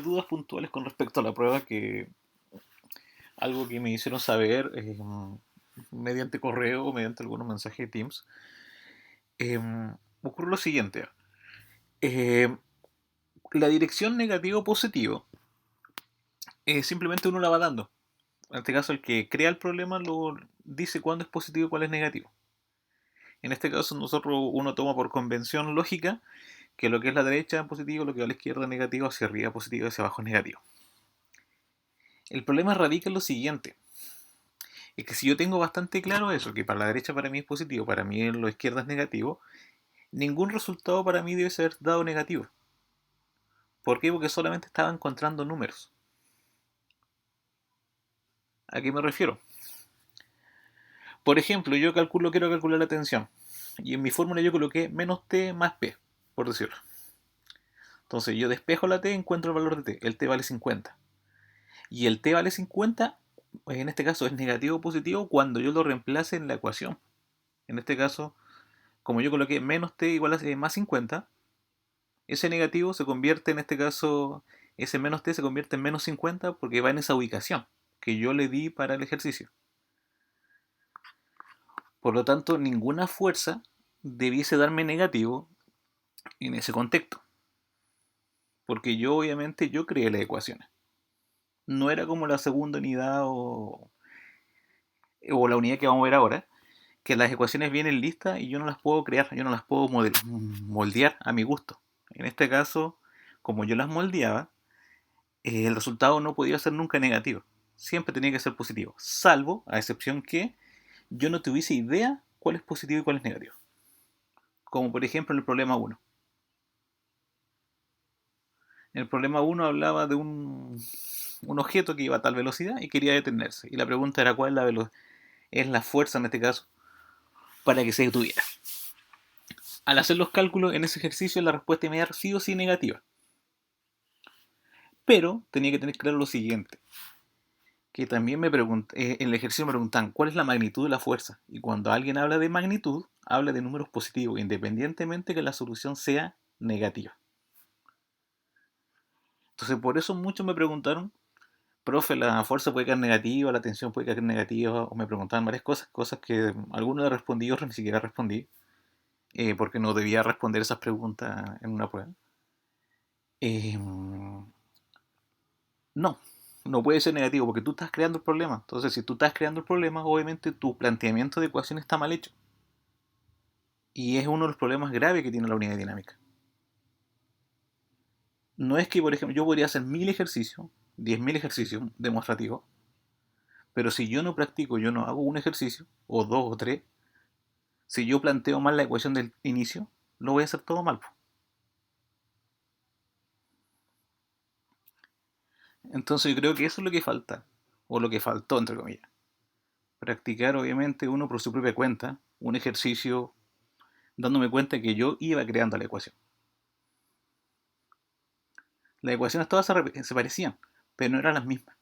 dudas puntuales con respecto a la prueba, que algo que me hicieron saber mediante correo o mediante algunos mensajes de Teams. Ocurre lo siguiente. eh, la dirección negativo o positivo simplemente uno la va dando. En este caso, el que crea el problema lo dice cuándo es positivo y cuál es negativo. En este caso, uno toma por convención lógica que lo que es la derecha es positivo, lo que va a la izquierda es negativo, hacia arriba es positivo, hacia abajo es negativo. El problema radica en lo siguiente. Es que si yo tengo bastante claro eso, que para la derecha para mí es positivo, para mí en la izquierda es negativo, ningún resultado para mí debe ser dado negativo. ¿Por qué? Porque solamente estaba encontrando números. ¿A qué me refiero? Por ejemplo, quiero calcular la tensión. Y en mi fórmula yo coloqué menos t más p, por decirlo. Entonces yo despejo la t, encuentro el valor de t. El t vale 50. Y el t vale 50, pues en este caso es negativo o positivo cuando yo lo reemplace en la ecuación. En este caso, como yo coloqué menos t igual a más 50, ese negativo se convierte, en este caso, ese menos t se convierte en menos 50 porque va en esa ubicación que yo le di para el ejercicio. Por lo tanto, ninguna fuerza debiese darme negativo en ese contexto. Porque yo, obviamente, yo creé las ecuaciones. No era como la segunda unidad o la unidad que vamos a ver ahora, que las ecuaciones vienen listas y yo no las puedo crear, yo no las puedo moldear a mi gusto. En este caso, como yo las moldeaba, el resultado no podía ser nunca negativo. Siempre tenía que ser positivo, salvo a excepción que yo no tuviese idea cuál es positivo y cuál es negativo. Como por ejemplo en el problema uno. En el problema uno hablaba de un objeto que iba a tal velocidad y quería detenerse. Y la pregunta era cuál es la fuerza en este caso para que se detuviera. Al hacer los cálculos en ese ejercicio la respuesta iba a dar sí o sí negativa. Pero tenía que tener claro lo siguiente, que también en el ejercicio me preguntan cuál es la magnitud de la fuerza. Y cuando alguien habla de magnitud, habla de números positivos, independientemente que la solución sea negativa. Entonces por eso muchos me preguntaron, profe, la fuerza puede caer negativa, la tensión puede caer negativa, o me preguntaban varias cosas que algunos le respondí, otros ni siquiera respondí, porque no debía responder esas preguntas en una prueba. Eh, no, no puede ser negativo porque tú estás creando el problema. Entonces, si tú estás creando el problema, obviamente tu planteamiento de ecuación está mal hecho. Y es uno de los problemas graves que tiene la unidad dinámica. No es que, por ejemplo, yo podría hacer 1000 ejercicios, 10.000 ejercicios demostrativos, pero si yo no practico, yo no hago un ejercicio, o dos o tres, si yo planteo mal la ecuación del inicio, lo voy a hacer todo mal. Entonces yo creo que eso es lo que falta, o lo que faltó, entre comillas. Practicar, obviamente, uno por su propia cuenta, un ejercicio dándome cuenta que yo iba creando la ecuación. Las ecuaciones todas se parecían, pero no eran las mismas.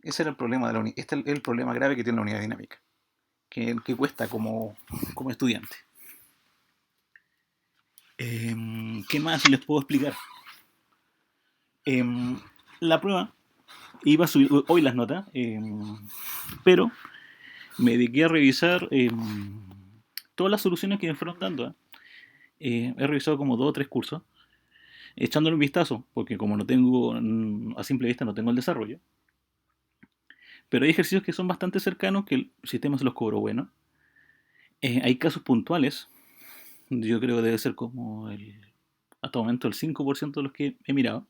Ese era el problema este es el problema grave que tiene la unidad dinámica, que cuesta como estudiante. ¿Qué más les puedo explicar? La prueba iba a subir hoy las notas, pero me dediqué a revisar todas las soluciones que me fueron dando. He revisado como dos o tres cursos, echándole un vistazo, porque como no tengo, a simple vista no tengo el desarrollo, pero hay ejercicios que son bastante cercanos, que el sistema se los cobró bueno. Hay casos puntuales, yo creo que debe ser como hasta el momento el 5% de los que he mirado,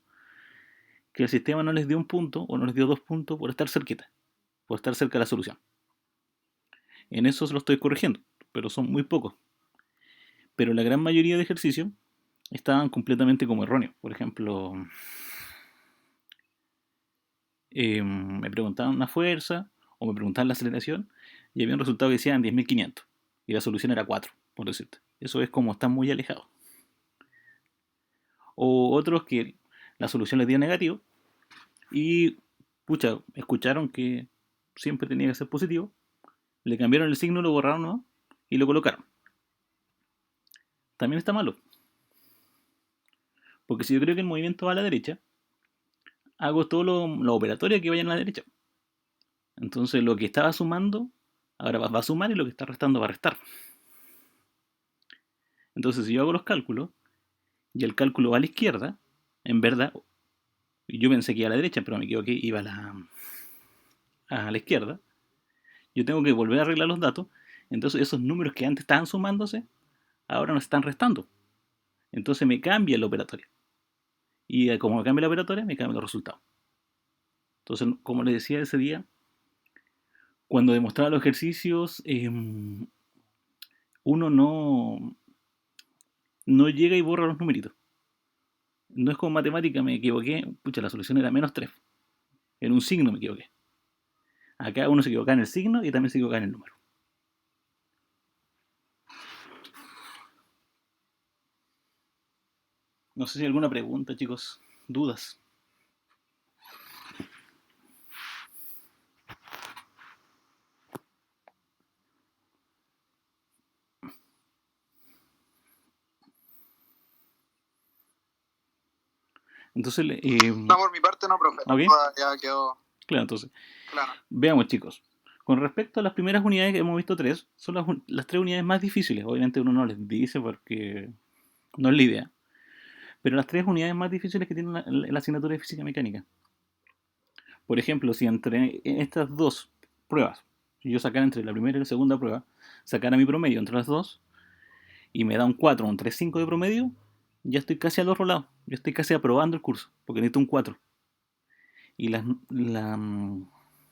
que el sistema no les dio un punto o no les dio 2 puntos por estar cerquita, por estar cerca de la solución. En eso se lo estoy corrigiendo, pero son muy pocos. Pero la gran mayoría de ejercicios estaban completamente como erróneos. Por ejemplo, me preguntaban una fuerza o me preguntaban la aceleración y había un resultado que decían 10.500 y la solución era 4, por decirte. Eso es como están muy alejados. O otros que la solución les dio negativo y, pucha, escucharon que siempre tenía que ser positivo, le cambiaron el signo, lo borraron, ¿no? Y lo colocaron. También está malo. Porque si yo creo que el movimiento va a la derecha, hago todo lo operatorio que vaya a la derecha. Entonces lo que estaba sumando, ahora va a sumar y lo que está restando va a restar. Entonces si yo hago los cálculos y el cálculo va a la izquierda, en verdad, yo pensé que iba a la derecha, pero me equivoqué, iba a la izquierda. Yo tengo que volver a arreglar los datos. Entonces esos números que antes estaban sumándose, ahora nos están restando. Entonces me cambia el operatorio. Y como me cambia la operatoria, me cambia los resultados. Entonces, como les decía ese día, cuando demostraba los ejercicios, uno no llega y borra los numeritos. No es como matemática, me equivoqué, pucha, la solución era -3. En un signo me equivoqué. Acá uno se equivoca en el signo y también se equivoca en el número. No sé si hay alguna pregunta, chicos, dudas. Entonces, No, por mi parte no, profe. ¿ok? Ya quedó Claro, entonces, claro. veamos, chicos. Con respecto a las primeras unidades que hemos visto tres, son las tres unidades más difíciles. Obviamente uno no les dice porque no es la idea. Pero las tres unidades más difíciles que tiene la asignatura de física mecánica. Por ejemplo, si entre estas dos pruebas, si yo sacara entre la primera y la segunda prueba, sacara mi promedio entre las dos y me da un 4 o un 3,5 de promedio, ya estoy casi al otro lado. Ya estoy casi aprobando el curso, porque necesito un 4. Y la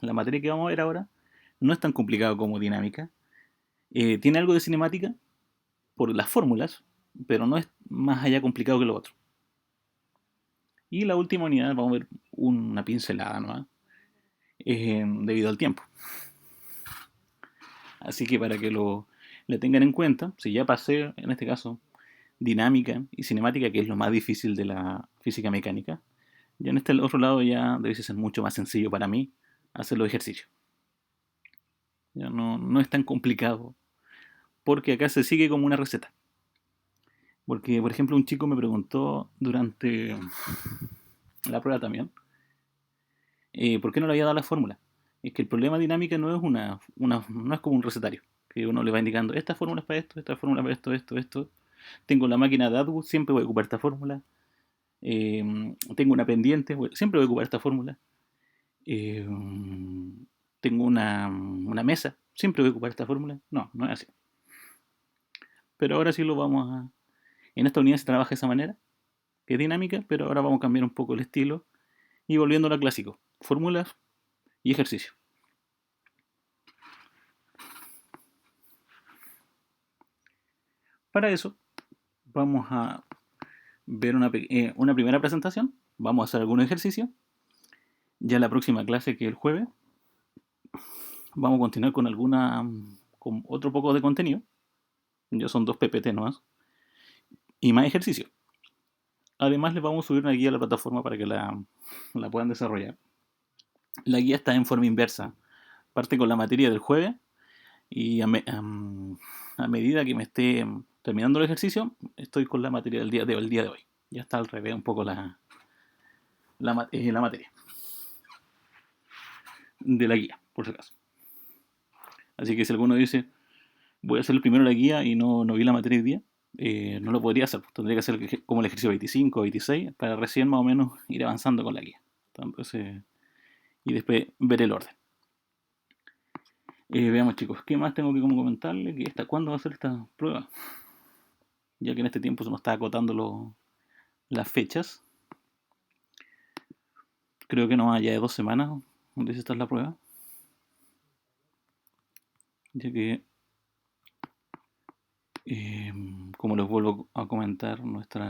materia que vamos a ver ahora no es tan complicado como dinámica. Tiene algo de cinemática por las fórmulas, pero no es más allá complicado que lo otro. Y la última unidad vamos a ver una pincelada nueva, debido al tiempo. Así que para que le tengan en cuenta, si ya pasé, en este caso, dinámica y cinemática, que es lo más difícil de la física mecánica, ya en este otro lado ya debe ser mucho más sencillo para mí hacer los ejercicios. Ya no es tan complicado, porque acá se sigue como una receta. Porque, por ejemplo, un chico me preguntó durante la prueba también, ¿por qué no le había dado la fórmula? Es que el problema de dinámica no es no es como un recetario, que uno le va indicando, esta fórmula es para esto, esta fórmula es para esto. Tengo la máquina de AdWords, siempre voy a ocupar esta fórmula. Tengo una pendiente, siempre voy a ocupar esta fórmula. Eh, tengo una mesa, siempre voy a ocupar esta fórmula. No, no es así. Pero ahora sí lo vamos a... En esta unidad se trabaja de esa manera, que es dinámica, pero ahora vamos a cambiar un poco el estilo y volviendo a lo clásico, fórmulas y ejercicio. Para eso vamos a ver una primera presentación, vamos a hacer algún ejercicio. Ya la próxima clase, que es el jueves, vamos a continuar con otro poco de contenido. Ya son 2 PPT nomás. Y más ejercicio. Además les vamos a subir una guía a la plataforma para que la puedan desarrollar. La guía está en forma inversa. Parte con la materia del jueves y a medida que me esté terminando el ejercicio, estoy con la materia del día de hoy. Ya está al revés un poco la materia de la guía, por si acaso. Así que si alguno dice, voy a hacer el primero la guía y no vi la materia hoy día, no lo podría hacer. Tendría que hacer como el ejercicio 25 o 26 para recién más o menos ir avanzando con la guía. Entonces, y después ver el orden. Veamos, chicos, ¿qué más tengo que comentarle? ¿Cuándo va a ser esta prueba? Ya que en este tiempo se nos está acotando las fechas. Creo que no más allá de 2 semanas donde se está la prueba. Ya que, como les vuelvo a comentar, nuestro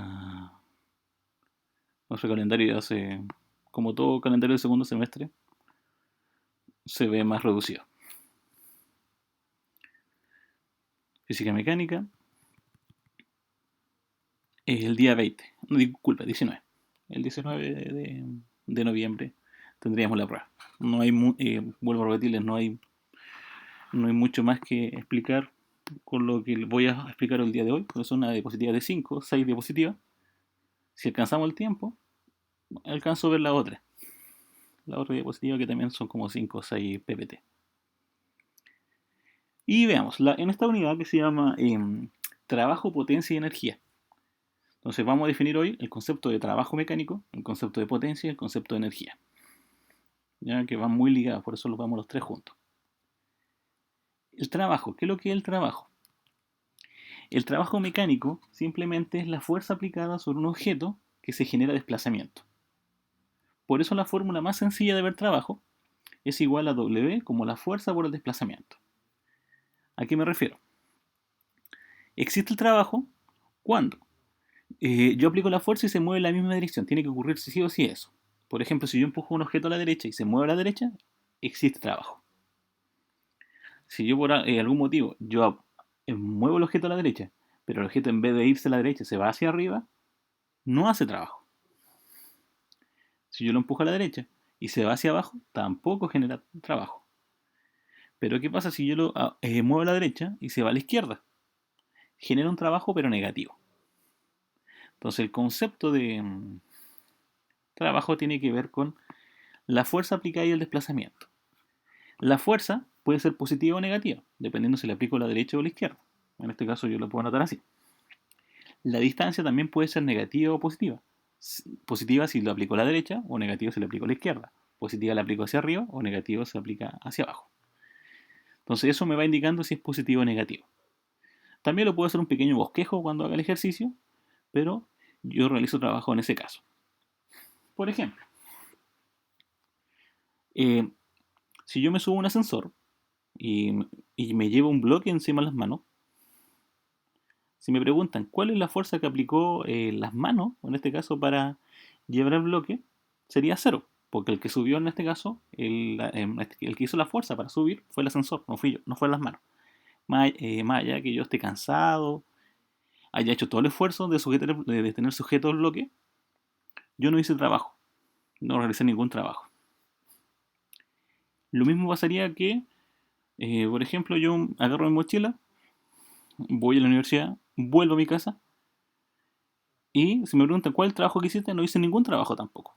calendario hace, como todo calendario del segundo semestre, se ve más reducido. Física mecánica es el día 20, no, disculpa, 19. El 19 de noviembre tendríamos la prueba. No hay, vuelvo a repetirles, no hay mucho más que explicar con lo que voy a explicar el día de hoy, porque son una diapositiva de 5, 6 diapositivas. Si alcanzamos el tiempo, alcanzo a ver la otra diapositiva, que también son como 5 o 6 ppt. Y veamos, en esta unidad que se llama trabajo, potencia y energía. Entonces vamos a definir hoy el concepto de trabajo mecánico, el concepto de potencia y el concepto de energía, ya que van muy ligados, por eso los vamos los tres juntos. El trabajo, ¿qué es lo que es el trabajo? El trabajo mecánico simplemente es la fuerza aplicada sobre un objeto que se genera desplazamiento. Por eso la fórmula más sencilla de ver trabajo es igual a W como la fuerza por el desplazamiento. ¿A qué me refiero? Existe el trabajo cuando yo aplico la fuerza y se mueve en la misma dirección. Tiene que ocurrir sí o sí eso. Por ejemplo, si yo empujo un objeto a la derecha y se mueve a la derecha, existe trabajo. Si yo por algún motivo yo muevo el objeto a la derecha, pero el objeto en vez de irse a la derecha se va hacia arriba, no hace trabajo. Si yo lo empujo a la derecha y se va hacia abajo, tampoco genera trabajo. Pero ¿qué pasa si yo lo muevo a la derecha y se va a la izquierda? Genera un trabajo pero negativo. Entonces el concepto de trabajo tiene que ver con la fuerza aplicada y el desplazamiento. La fuerza puede ser positiva o negativa, dependiendo si le aplico a la derecha o a la izquierda. En este caso yo lo puedo anotar así. La distancia también puede ser negativa o positiva. Positiva si lo aplico a la derecha o negativa si lo aplico a la izquierda. Positiva la aplico hacia arriba o negativa se aplica hacia abajo. Entonces eso me va indicando si es positivo o negativo. También lo puedo hacer un pequeño bosquejo cuando haga el ejercicio, pero yo realizo trabajo en ese caso. Por ejemplo, si yo me subo a un ascensor y me llevo un bloque encima de las manos, si me preguntan cuál es la fuerza que aplicó las manos, en este caso para llevar el bloque, sería cero, porque el que subió en este caso, el que hizo la fuerza para subir fue el ascensor, no fui yo, no fue las manos. Más allá que yo esté cansado, haya hecho todo el esfuerzo de tener sujeto el bloque, yo no hice trabajo, no realicé ningún trabajo. Lo mismo pasaría que, por ejemplo, yo agarro mi mochila, voy a la universidad, vuelvo a mi casa y si me preguntan cuál es el trabajo que hiciste, no hice ningún trabajo tampoco.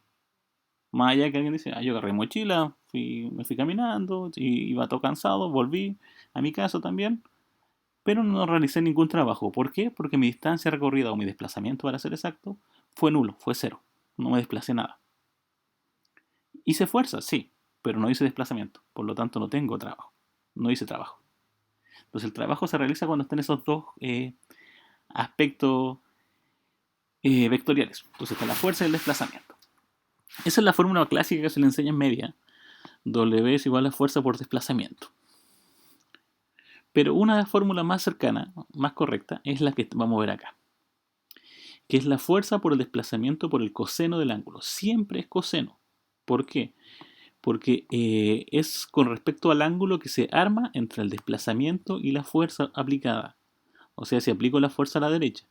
Más allá que alguien dice, yo agarré mochila, me fui caminando, y iba todo cansado, volví a mi casa también, pero no realicé ningún trabajo. ¿Por qué? Porque mi distancia recorrida o mi desplazamiento, para ser exacto, fue nulo, fue cero. No me desplacé nada. Hice fuerza, sí, pero no hice desplazamiento. Por lo tanto, no tengo trabajo. No hice trabajo. Entonces, el trabajo se realiza cuando están esos dos aspectos vectoriales. Entonces, está la fuerza y el desplazamiento. Esa es la fórmula clásica que se le enseña en media. W es igual a fuerza por desplazamiento. Pero una fórmula más cercana, más correcta, es la que vamos a ver acá, que es la fuerza por el desplazamiento por el coseno del ángulo. Siempre es coseno. ¿Por qué? Porque es con respecto al ángulo que se arma entre el desplazamiento y la fuerza aplicada. O sea, si aplico la fuerza a la derecha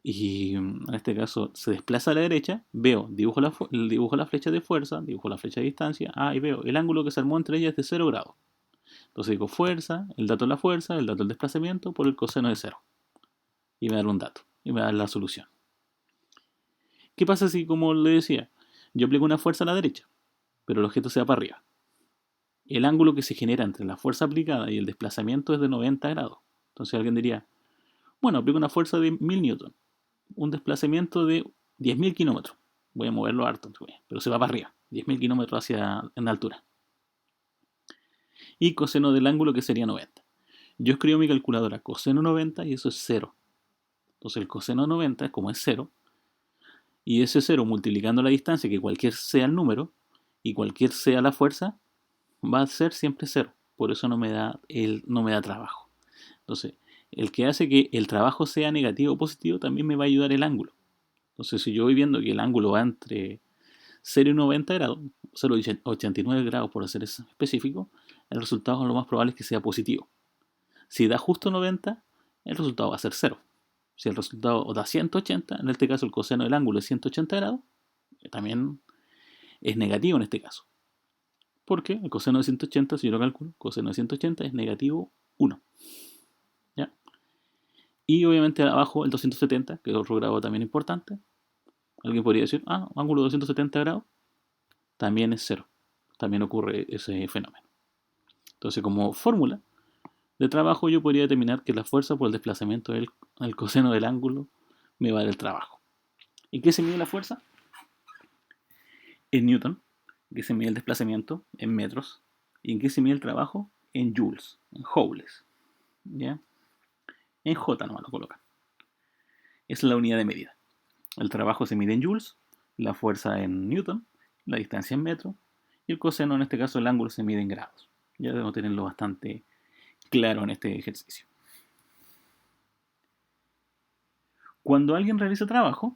y en este caso se desplaza a la derecha, dibujo la flecha de fuerza, dibujo la flecha de distancia, y veo el ángulo que se armó entre ellas es de 0 grados. Entonces digo fuerza, el dato de la fuerza, el dato del desplazamiento por el coseno de 0. Y me da un dato, y me da la solución. ¿Qué pasa si, como le decía, yo aplico una fuerza a la derecha, pero el objeto se va para arriba? El ángulo que se genera entre la fuerza aplicada y el desplazamiento es de 90 grados. Entonces alguien diría, bueno, aplico una fuerza de 1000 newton, un desplazamiento de 10.000 kilómetros. Voy a moverlo harto, pero se va para arriba, 10.000 kilómetros en altura. Y coseno del ángulo, que sería 90. Yo escribo mi calculadora coseno 90 y eso es 0. Entonces el coseno de 90, como es 0, y ese 0 multiplicando la distancia, que cualquier sea el número, y cualquier sea la fuerza, va a ser siempre 0. Por eso no me da trabajo. Entonces, el que hace que el trabajo sea negativo o positivo también me va a ayudar el ángulo. Entonces, si yo voy viendo que el ángulo va entre 0 y 90 grados, 0 y 89 grados por ser específico, el resultado lo más probable es que sea positivo. Si da justo 90, el resultado va a ser 0. Si el resultado da 180, en este caso el coseno del ángulo es 180 grados, también es negativo en este caso. Porque el coseno de 180, si yo lo calculo, coseno de 180 es negativo 1. ¿Ya? Y obviamente abajo el 270, que es otro grado también importante, Alguien podría decir, ángulo de 270 grados también es cero. También ocurre ese fenómeno. Entonces, como fórmula de trabajo, yo podría determinar que la fuerza por el desplazamiento del coseno del ángulo me va a dar el trabajo. ¿Y qué se mide la fuerza? En Newton. ¿En qué se mide el desplazamiento? En metros. ¿Y en qué se mide el trabajo? En joules, en joules. ¿Ya? En J nomás lo colocan. Esa es la unidad de medida. El trabajo se mide en joules, la fuerza en Newton, la distancia en metros, y el coseno, en este caso el ángulo, se mide en grados. Ya debemos tenerlo bastante claro en este ejercicio. Cuando alguien realiza trabajo,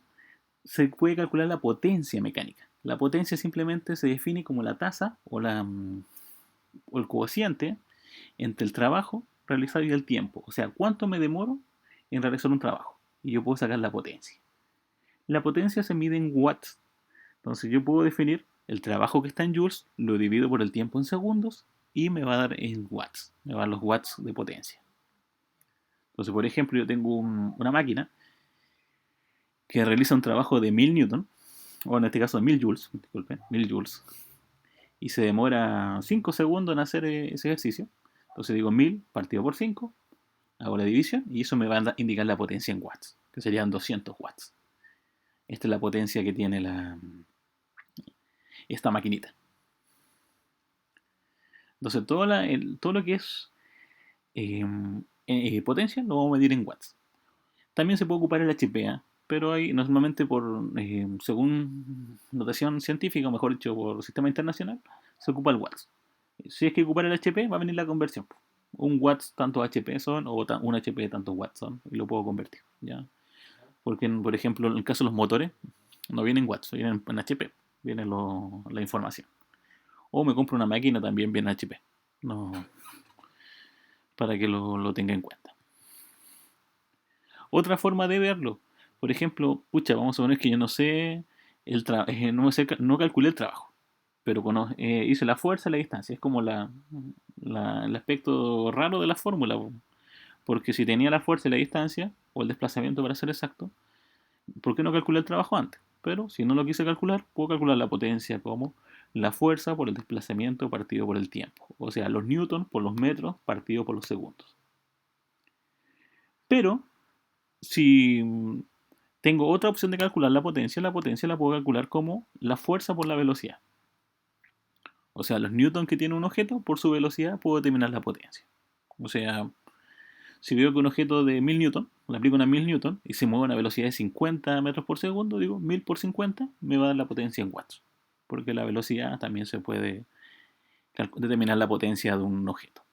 se puede calcular la potencia mecánica. La potencia simplemente se define como la tasa o el cociente entre el trabajo realizado y el tiempo. O sea, cuánto me demoro en realizar un trabajo. Y yo puedo sacar la potencia. La potencia se mide en watts. Entonces yo puedo definir el trabajo que está en joules, lo divido por el tiempo en segundos y me va a dar en watts. Me va a dar los watts de potencia. Entonces, por ejemplo, yo tengo una máquina que realiza un trabajo de 1000 newton, o en este caso de 1000 joules, disculpen, 1000 joules, y se demora 5 segundos en hacer ese ejercicio. Entonces digo 1000 partido por 5, hago la división y eso me va a indicar la potencia en watts, que serían 200 watts. Esta es la potencia que tiene esta maquinita. Entonces todo lo que es potencia lo vamos a medir en watts. También se puede ocupar el HP, pero hay normalmente según notación científica, o mejor dicho, por sistema internacional, se ocupa el watts. Si es que ocupar el HP, va a venir la conversión. Un watts tantos HP son, o un HP tantos watts son, y lo puedo convertir. ¿Ya? Porque, por ejemplo, en el caso de los motores, no vienen watts, vienen en HP, viene la información. O me compro una máquina, también viene HP. No, para que lo tenga en cuenta. Otra forma de verlo, por ejemplo, vamos a poner que yo no sé, no calculé el trabajo, pero hice la fuerza y la distancia. Es como el aspecto raro de la fórmula, porque si tenía la fuerza y la distancia, o el desplazamiento para ser exacto, ¿por qué no calculé el trabajo antes? Pero si no lo quise calcular, puedo calcular la potencia como la fuerza por el desplazamiento partido por el tiempo. O sea, los newtons por los metros partido por los segundos. Pero si tengo otra opción de calcular la potencia la puedo calcular como la fuerza por la velocidad. O sea, los newtons que tiene un objeto por su velocidad puedo determinar la potencia. O sea, si veo que un objeto de 1000 newtons, le aplico una 1000 newtons y se mueve a una velocidad de 50 metros por segundo, digo 1000 por 50 me va a dar la potencia en watts. Porque la velocidad también se puede determinar la potencia de un objeto.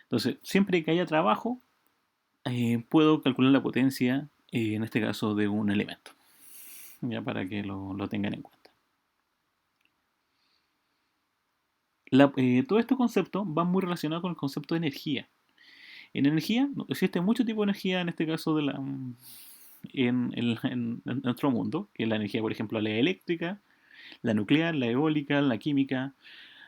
Entonces, siempre que haya trabajo, puedo calcular la potencia, en este caso, de un elemento. Ya para que lo tengan en cuenta. Todo este concepto va muy relacionado con el concepto de energía. En energía, existe mucho tipo de energía, en este caso en nuestro mundo, que es la energía, por ejemplo, la eléctrica, la nuclear, la eólica, la química,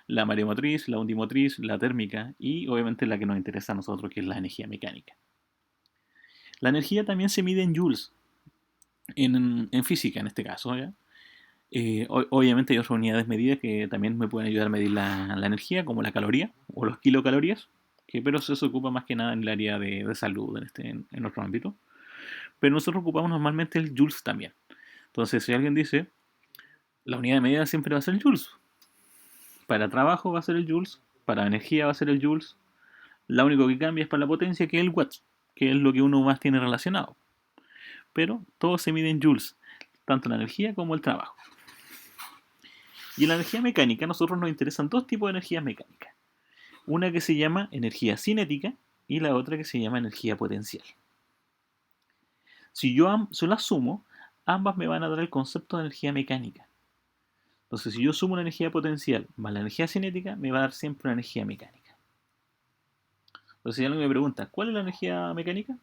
la mareomotriz, la undimotriz, la térmica y obviamente la que nos interesa a nosotros, que es la energía mecánica. La energía también se mide en joules, en física en este caso, ¿ya? Obviamente hay otras unidades medidas que también me pueden ayudar a medir la energía, como la caloría o los kilocalorías, pero eso se ocupa más que nada en el área de salud, en nuestro ámbito. Pero nosotros ocupamos normalmente el joules también. Entonces, si alguien dice, la unidad de medida siempre va a ser el joules. Para trabajo va a ser el joules, para energía va a ser el joules. Lo único que cambia es para la potencia, que es el watts, que es lo que uno más tiene relacionado. Pero todo se mide en joules, tanto la energía como el trabajo. Y en la energía mecánica, a nosotros nos interesan dos tipos de energías mecánicas. Una que se llama energía cinética y la otra que se llama energía potencial. Si yo las sumo, ambas me van a dar el concepto de energía mecánica. Entonces, si yo sumo una energía potencial más la energía cinética, me va a dar siempre una energía mecánica. Entonces, si alguien me pregunta, ¿cuál es la energía mecánica?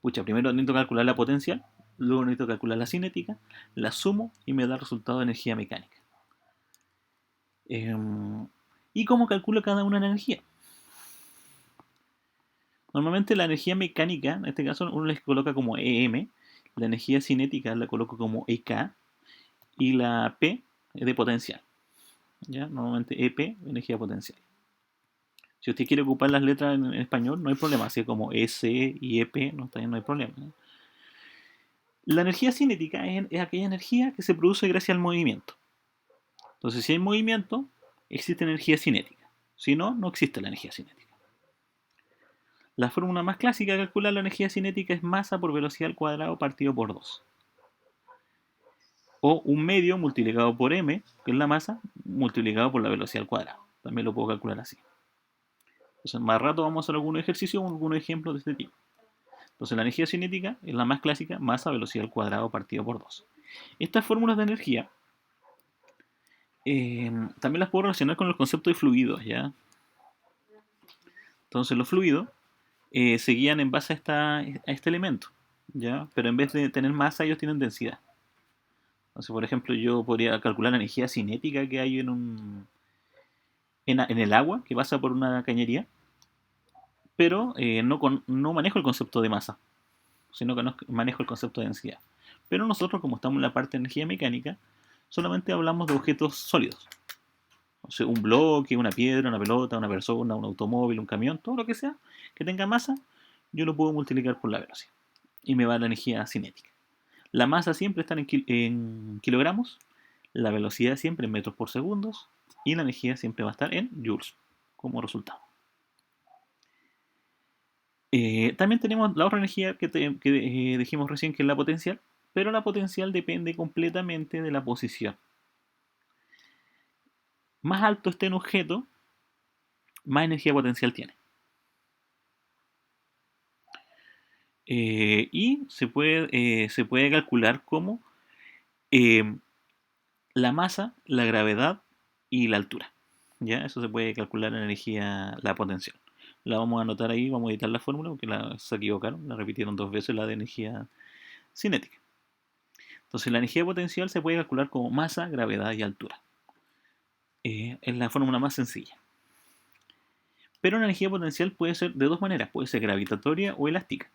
Primero necesito calcular la potencial, luego necesito calcular la cinética, la sumo y me da el resultado de energía mecánica. ¿Y cómo calculo cada una la energía? Normalmente la energía mecánica, en este caso uno les coloca como EM, La energía cinética la coloco como EK y la P es de potencial. ¿Ya? Normalmente EP, energía potencial. Si usted quiere ocupar las letras en español, no hay problema, así como EC y EP, no hay problema. La energía cinética es aquella energía que se produce gracias al movimiento. Entonces, si hay movimiento, existe energía cinética. Si no, no existe la energía cinética. La fórmula más clásica de calcular la energía cinética es masa por velocidad al cuadrado partido por 2. O un medio multiplicado por m, que es la masa, multiplicado por la velocidad al cuadrado. También lo puedo calcular así. Entonces, más rato vamos a hacer algunos ejercicios o algunos ejemplos de este tipo. Entonces, la energía cinética es la más clásica, masa velocidad al cuadrado partido por 2. Estas fórmulas de energía también las puedo relacionar con el concepto de fluidos, ¿ya? Entonces, los fluidos se guían en base a este elemento, ¿ya? Pero en vez de tener masa, ellos tienen densidad. Entonces, por ejemplo, yo podría calcular la energía cinética que hay en el agua que pasa por una cañería, pero no manejo el concepto de masa, sino que no manejo el concepto de densidad. Pero nosotros, como estamos en la parte de energía mecánica, solamente hablamos de objetos sólidos. O sea, un bloque, una piedra, una pelota, una persona, un automóvil, un camión, todo lo que sea que tenga masa, yo lo puedo multiplicar por la velocidad. Y me va la energía cinética. La masa siempre está en kilogramos, la velocidad siempre en metros por segundo y la energía siempre va a estar en joules como resultado. También tenemos la otra energía que dijimos recién, que es la potencial, pero la potencial depende completamente de la posición. Más alto esté un objeto, más energía potencial tiene. Y se puede calcular como la masa, la gravedad y la altura. ¿Ya? Eso se puede calcular en energía, la potencial. La vamos a anotar ahí, vamos a editar la fórmula porque se equivocaron, la repitieron 2 veces la de energía cinética. Entonces la energía potencial se puede calcular como masa, gravedad y altura. Es la fórmula más sencilla. Pero una energía potencial puede ser de dos maneras, puede ser gravitatoria o elástica.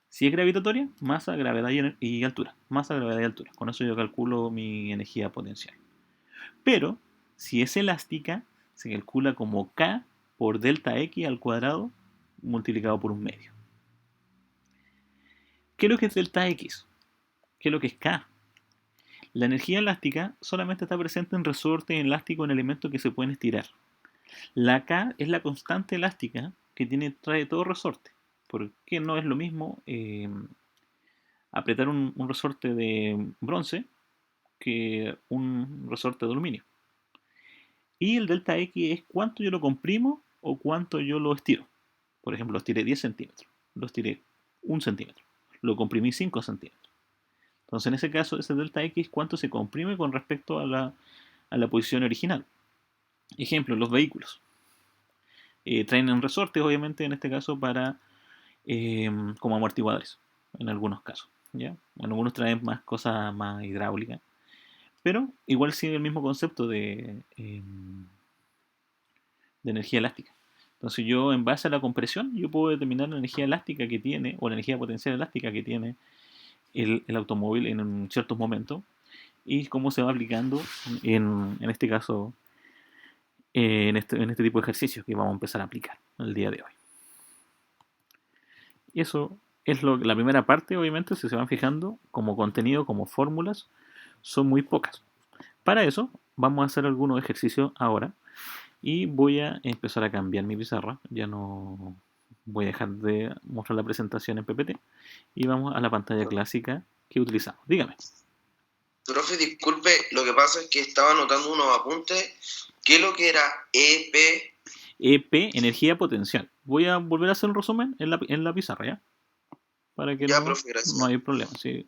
Si es gravitatoria, masa, gravedad y altura. Masa, gravedad y altura. Con eso yo calculo mi energía potencial. Pero si es elástica, se calcula como K por delta X al cuadrado multiplicado por un medio. ¿Qué es lo que es delta X? ¿Qué es lo que es K? La energía elástica solamente está presente en resorte elástico en elementos que se pueden estirar. La K es la constante elástica que trae todo resorte. Porque no es lo mismo apretar un resorte de bronce que un resorte de aluminio. Y el delta X es cuánto yo lo comprimo o cuánto yo lo estiro. Por ejemplo, lo estiré 10 centímetros, lo estiré 1 centímetro, lo comprimí 5 centímetros. Entonces, en ese caso, ese delta X, cuánto se comprime con respecto a la posición original. Ejemplo, los vehículos. Traen en resortes, obviamente, en este caso, como amortiguadores, en algunos casos. ¿Ya? Bueno, algunos traen más cosas más hidráulicas. Pero igual sigue el mismo concepto de energía elástica. Entonces yo, en base a la compresión, yo puedo determinar la energía elástica que tiene, o la energía potencial elástica que tiene el automóvil en ciertos momentos, y cómo se va aplicando en este caso, en este tipo de ejercicios que vamos a empezar a aplicar el día de hoy. Y eso es la primera parte. Obviamente, si se van fijando, como contenido, como fórmulas, son muy pocas. Para eso, vamos a hacer algunos ejercicios ahora. Y voy a empezar a cambiar mi pizarra. Ya no voy a dejar de mostrar la presentación en PPT. Y vamos a la pantalla clásica que utilizamos. Dígame. Profe, disculpe, lo que pasa es que estaba anotando unos apuntes. ¿Qué es lo que era EP? EP, energía potencial. Voy a volver a hacer un resumen en la pizarra, ¿ya? Para que Ya, profe, gracias. no hay problema. Sí.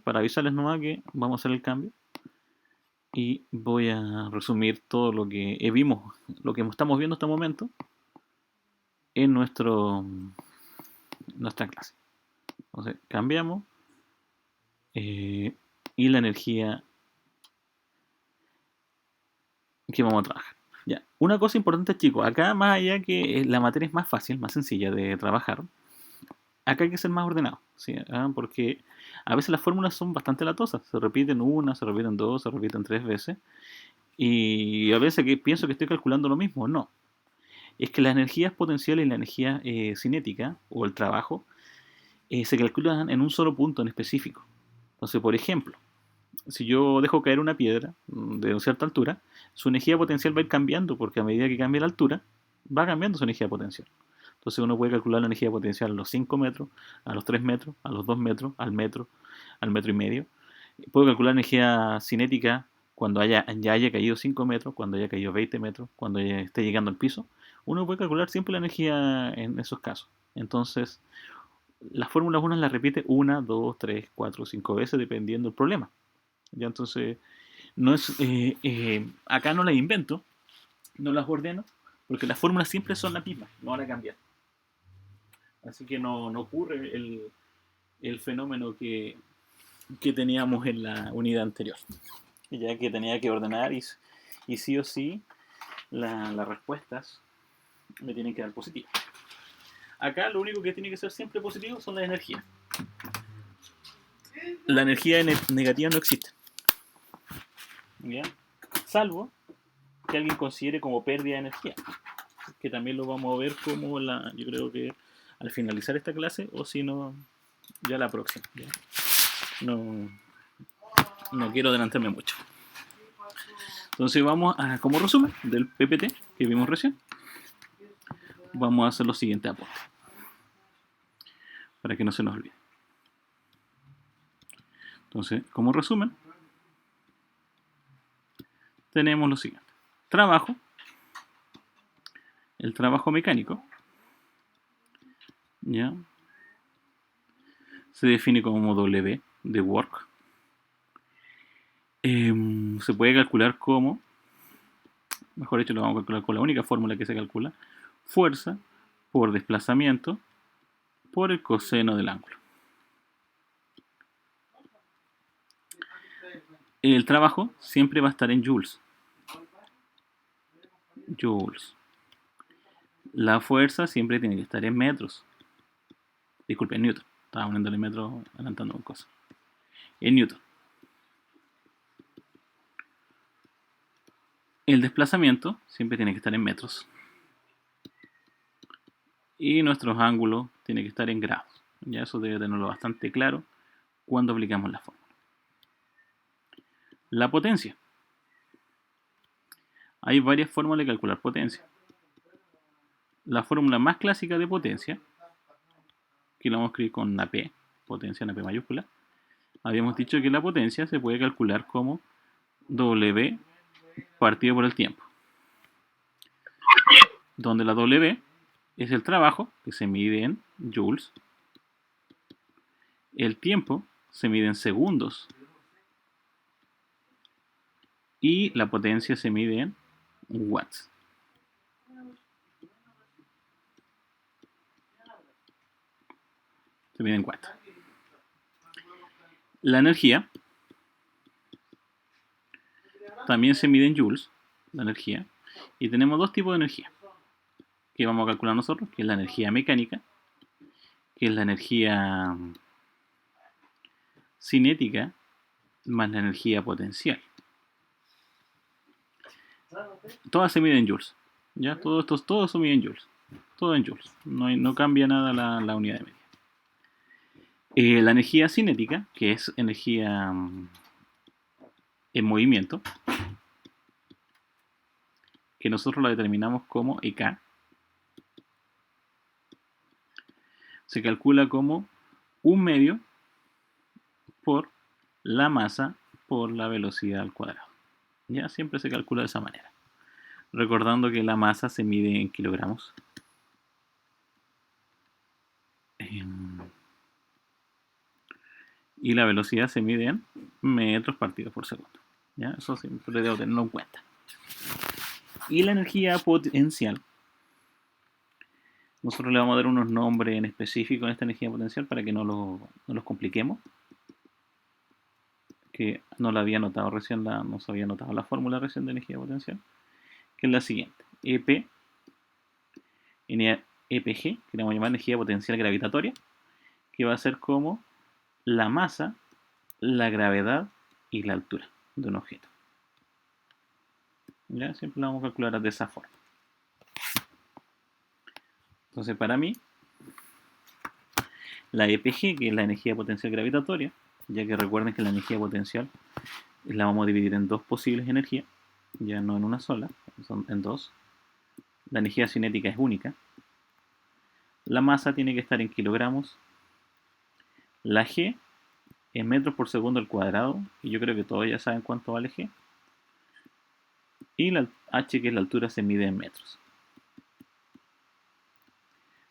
Para avisarles nomás que vamos a hacer el cambio. Y voy a resumir todo lo que vimos, lo que estamos viendo hasta el momento en nuestra clase. Entonces, cambiamos y la energía que vamos a trabajar. Ya. Una cosa importante, chicos, acá más allá que la materia es más fácil, más sencilla de trabajar, acá hay que ser más ordenado, ¿sí? Porque a veces las fórmulas son bastante latosas, se repiten una, se repiten dos, se repiten tres veces, y a veces que pienso que estoy calculando lo mismo, no. Es que las energías potenciales y la energía cinética, o el trabajo, se calculan en un solo punto en específico. Entonces, por ejemplo, si yo dejo caer una piedra de una cierta altura, su energía potencial va a ir cambiando, porque a medida que cambia la altura, va cambiando su energía potencial. Entonces uno puede calcular la energía potencial a los 5 metros, a los 3 metros, a los 2 metros, al metro y medio. Puedo calcular energía cinética cuando ya haya caído 5 metros, cuando haya caído 20 metros, cuando ya esté llegando al piso. Uno puede calcular siempre la energía en esos casos. Entonces, las fórmulas uno las repite una, dos, tres, cuatro, cinco veces dependiendo del problema. Ya entonces, no es, acá no las invento, no las ordeno, porque las fórmulas siempre son las mismas, no van a cambiar. Así que no ocurre el fenómeno que teníamos en la unidad anterior, ya que tenía que ordenar y sí o sí las respuestas me tienen que dar positivas. Acá lo único que tiene que ser siempre positivo son las energías. La energía negativa no existe. ¿Ya? Salvo que alguien considere como pérdida de energía, que también lo vamos a ver como yo creo que al finalizar esta clase, o si no, ya la próxima. ¿Ya? No, no quiero adelantarme mucho. Entonces vamos a, como resumen del PPT que vimos recién, vamos a hacer los siguientes aportes, para que no se nos olvide. Entonces, como resumen, tenemos lo siguiente. Trabajo, el trabajo mecánico, ¿ya? Se define como W de work. Se puede calcular como, mejor dicho, lo vamos a calcular con la única fórmula que se calcula, fuerza por desplazamiento por el coseno del ángulo. El trabajo siempre va a estar en joules. Joules. La fuerza siempre tiene que estar en metros. Disculpe, en newton. Estaba poniendo en metros, adelantando una cosa. En newton. El desplazamiento siempre tiene que estar en metros. Y nuestros ángulos tienen que estar en grados. Ya eso debe tenerlo bastante claro cuando aplicamos la fórmula. La potencia. Hay varias formas de calcular potencia. La fórmula más clásica de potencia, que la vamos a escribir con una P, potencia, una P mayúscula, habíamos dicho que la potencia se puede calcular como W partido por el tiempo, donde la W es el trabajo, que se mide en joules, el tiempo se mide en segundos, y la potencia se mide en watts. Se mide en watts. La energía también se mide en joules, la energía, y tenemos dos tipos de energía que vamos a calcular nosotros, que es la energía mecánica, que es la energía cinética más la energía potencial. Todas se miden en joules. ¿Ya? Todo se mide en joules. Todo en joules. No cambia nada la unidad de medida. La energía cinética, que es energía en movimiento, que nosotros la determinamos como EK, se calcula como 1/2 por la masa por la velocidad al cuadrado. Ya siempre se calcula de esa manera. Recordando que la masa se mide en kilogramos. Y la velocidad se mide en metros partidos por segundo. ¿Ya? Eso siempre debo tenerlo en cuenta. Y la energía potencial, nosotros le vamos a dar unos nombres en específico a esta energía potencial para que no los compliquemos. Que no la había notado recién, no se había notado la fórmula recién de energía potencial, que es la siguiente: EP, EPG, que le vamos a llamar energía potencial gravitatoria, que va a ser como la masa, la gravedad y la altura de un objeto. ¿Ya? Siempre lo vamos a calcular de esa forma. Entonces, para mí, la EPG, que es la energía potencial gravitatoria, ya que recuerden que la energía potencial la vamos a dividir en dos posibles energías, ya no en una sola, son en dos. La energía cinética es única. La masa tiene que estar en kilogramos. La G en metros por segundo al cuadrado, y yo creo que todos ya saben cuánto vale G. Y la H, que es la altura, se mide en metros.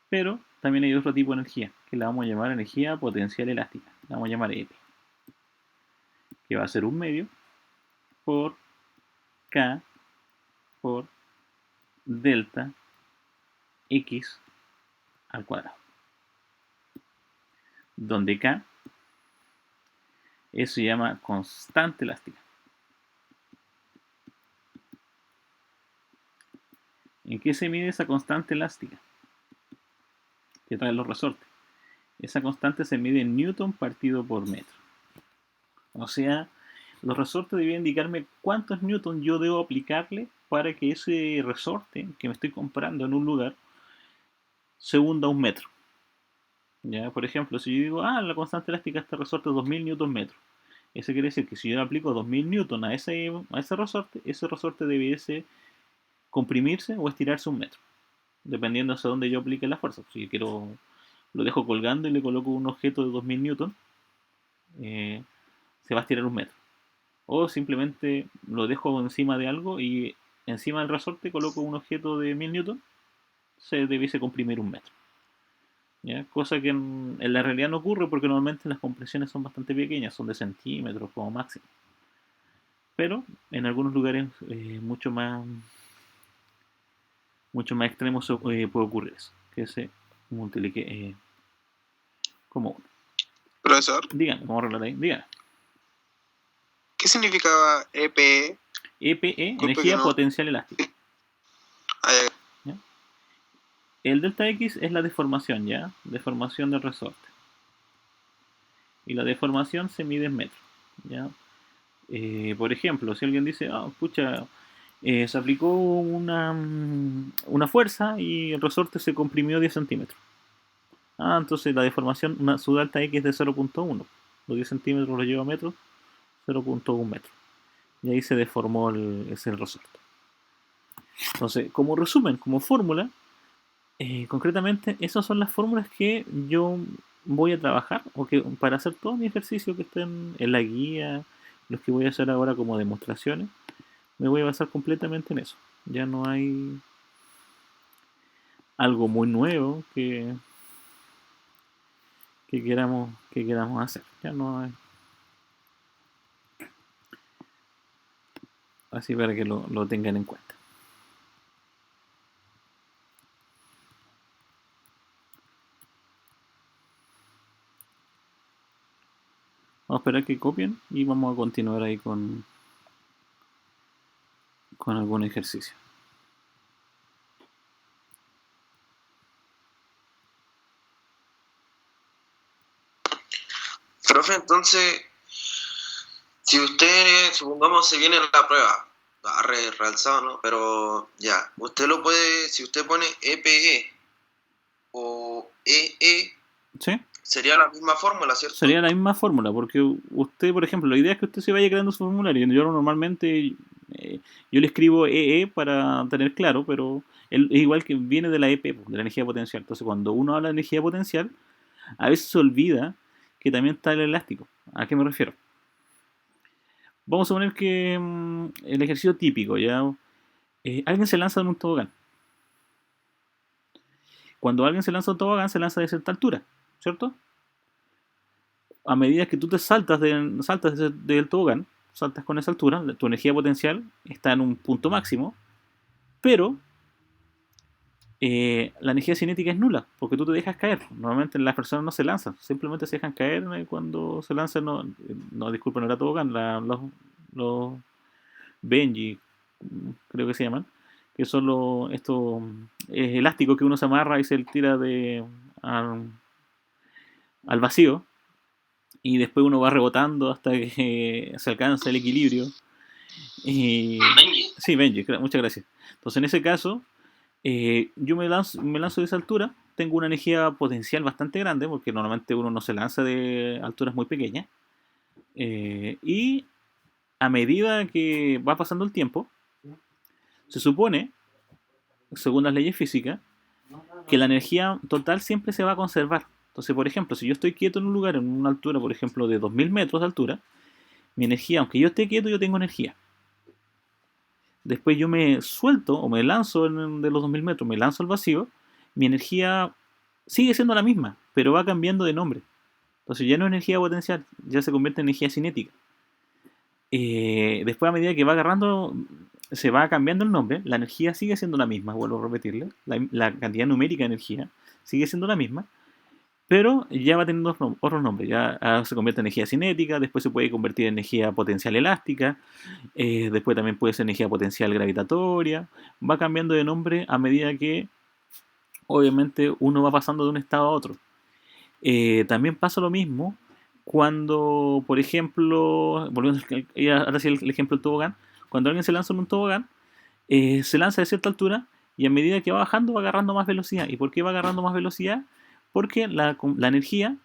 Pero también hay otro tipo de energía, que la vamos a llamar energía potencial elástica. La vamos a llamar EP, que va a ser un medio por K por delta X al cuadrado. Donde K, eso se llama constante elástica. ¿En qué se mide esa constante elástica que traen los resortes? Esa constante se mide en newton partido por metro. O sea, los resortes deben indicarme cuántos newton yo debo aplicarle para que ese resorte que me estoy comprando en un lugar se hunda un metro. ¿Ya? Por ejemplo, si yo digo, la constante elástica de este resorte es 2000 newton metro. Eso quiere decir que si yo le aplico 2000 newton a ese resorte debiese comprimirse o estirarse un metro, dependiendo hacia dónde yo aplique la fuerza. Si yo quiero, lo dejo colgando y le coloco un objeto de 2000 newton, se va a estirar un metro. O simplemente lo dejo encima de algo y encima del resorte coloco un objeto de 1000 newton, se debiese comprimir un metro. ¿Ya? Cosa que en la realidad no ocurre porque normalmente las compresiones son bastante pequeñas, son de centímetros como máximo. Pero en algunos lugares mucho más extremos puede ocurrir eso, que se multiplique como uno. Profesor, Díganme, vamos a arreglar ahí. Díganme. ¿qué significaba EPE? EPE, energía potencial elástica. ¿Ya? El delta X es la deformación, ¿ya? Deformación del resorte. Y la deformación se mide en metros, ¿ya? Por ejemplo, si alguien dice, pucha, se aplicó una fuerza y el resorte se comprimió 10 centímetros. Entonces la deformación, su delta X es de 0.1. Los 10 centímetros lo lleva a metros, 0.1 metros. Y ahí se deformó ese resorte. Entonces, como resumen, como fórmula, concretamente, esas son las fórmulas que yo voy a trabajar o que para hacer todo mi ejercicio que estén en la guía, los que voy a hacer ahora como demostraciones, me voy a basar completamente en eso. Ya no hay algo muy nuevo que queramos hacer. Ya no hay. Así para que lo tengan en cuenta. Vamos a esperar que copien y vamos a continuar ahí con algún ejercicio. Profe, entonces, si usted, supongamos, se viene la prueba, realzado, ¿no? Pero ya, usted lo puede, si usted pone EPE o EE, ¿Sí? sería la misma fórmula, ¿cierto? Sería la misma fórmula, porque usted, por ejemplo, la idea es que usted se vaya creando su formulario. Yo normalmente, yo le escribo EE para tener claro, pero es igual que viene de la EP, de la energía potencial. Entonces, cuando uno habla de energía potencial, a veces se olvida que también está el elástico. ¿A qué me refiero? Vamos a poner que el ejercicio típico, ¿ya? Alguien se lanza en un tobogán. Cuando alguien se lanza en un tobogán, se lanza de cierta altura, ¿cierto? A medida que tú te saltas del tobogán, saltas con esa altura, tu energía potencial está en un punto máximo, pero la energía cinética es nula, porque tú te dejas caer. Normalmente las personas no se lanzan, simplemente se dejan caer cuando se lanzan. No, disculpen, no era tobogán, los Benji, creo que se llaman, que son estos elásticos que uno se amarra y se tira al vacío y después uno va rebotando hasta que se alcanza el equilibrio. Y, Benji. sí, Benji, muchas gracias. Entonces en ese caso, yo me lanzo de esa altura, tengo una energía potencial bastante grande, porque normalmente uno no se lanza de alturas muy pequeñas, y a medida que va pasando el tiempo, se supone, según las leyes físicas, que la energía total siempre se va a conservar. Entonces, por ejemplo, si yo estoy quieto en un lugar, en una altura, por ejemplo, de 2000 metros de altura, mi energía, aunque yo esté quieto, yo tengo energía. Después yo me suelto o me lanzo de los 2000 metros, me lanzo al vacío, mi energía sigue siendo la misma, pero va cambiando de nombre. Entonces ya no es energía potencial, ya se convierte en energía cinética. Después a medida que va agarrando, se va cambiando el nombre, la energía sigue siendo la misma, vuelvo a repetirle, la cantidad numérica de energía sigue siendo la misma, pero ya va teniendo otros nombres, ya se convierte en energía cinética, después se puede convertir en energía potencial elástica, después también puede ser energía potencial gravitatoria, va cambiando de nombre a medida que obviamente uno va pasando de un estado a otro. También pasa lo mismo cuando, por ejemplo, volviendo ahora sí el ejemplo del tobogán, cuando alguien se lanza en un tobogán, se lanza de cierta altura y a medida que va bajando va agarrando más velocidad. ¿Y por qué va agarrando más velocidad? Porque la energía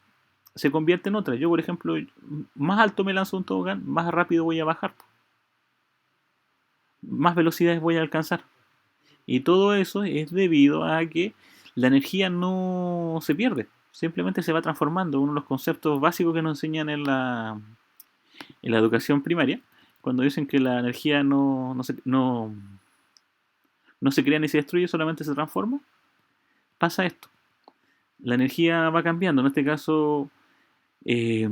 se convierte en otra. Yo, por ejemplo, más alto me lanzo un tobogán, más rápido voy a bajar, más velocidades voy a alcanzar. Y todo eso es debido a que la energía no se pierde, simplemente se va transformando. Uno de los conceptos básicos que nos enseñan en la educación primaria, cuando dicen que la energía no se crea ni se destruye, solamente se transforma, pasa esto. La energía va cambiando, en este caso eh,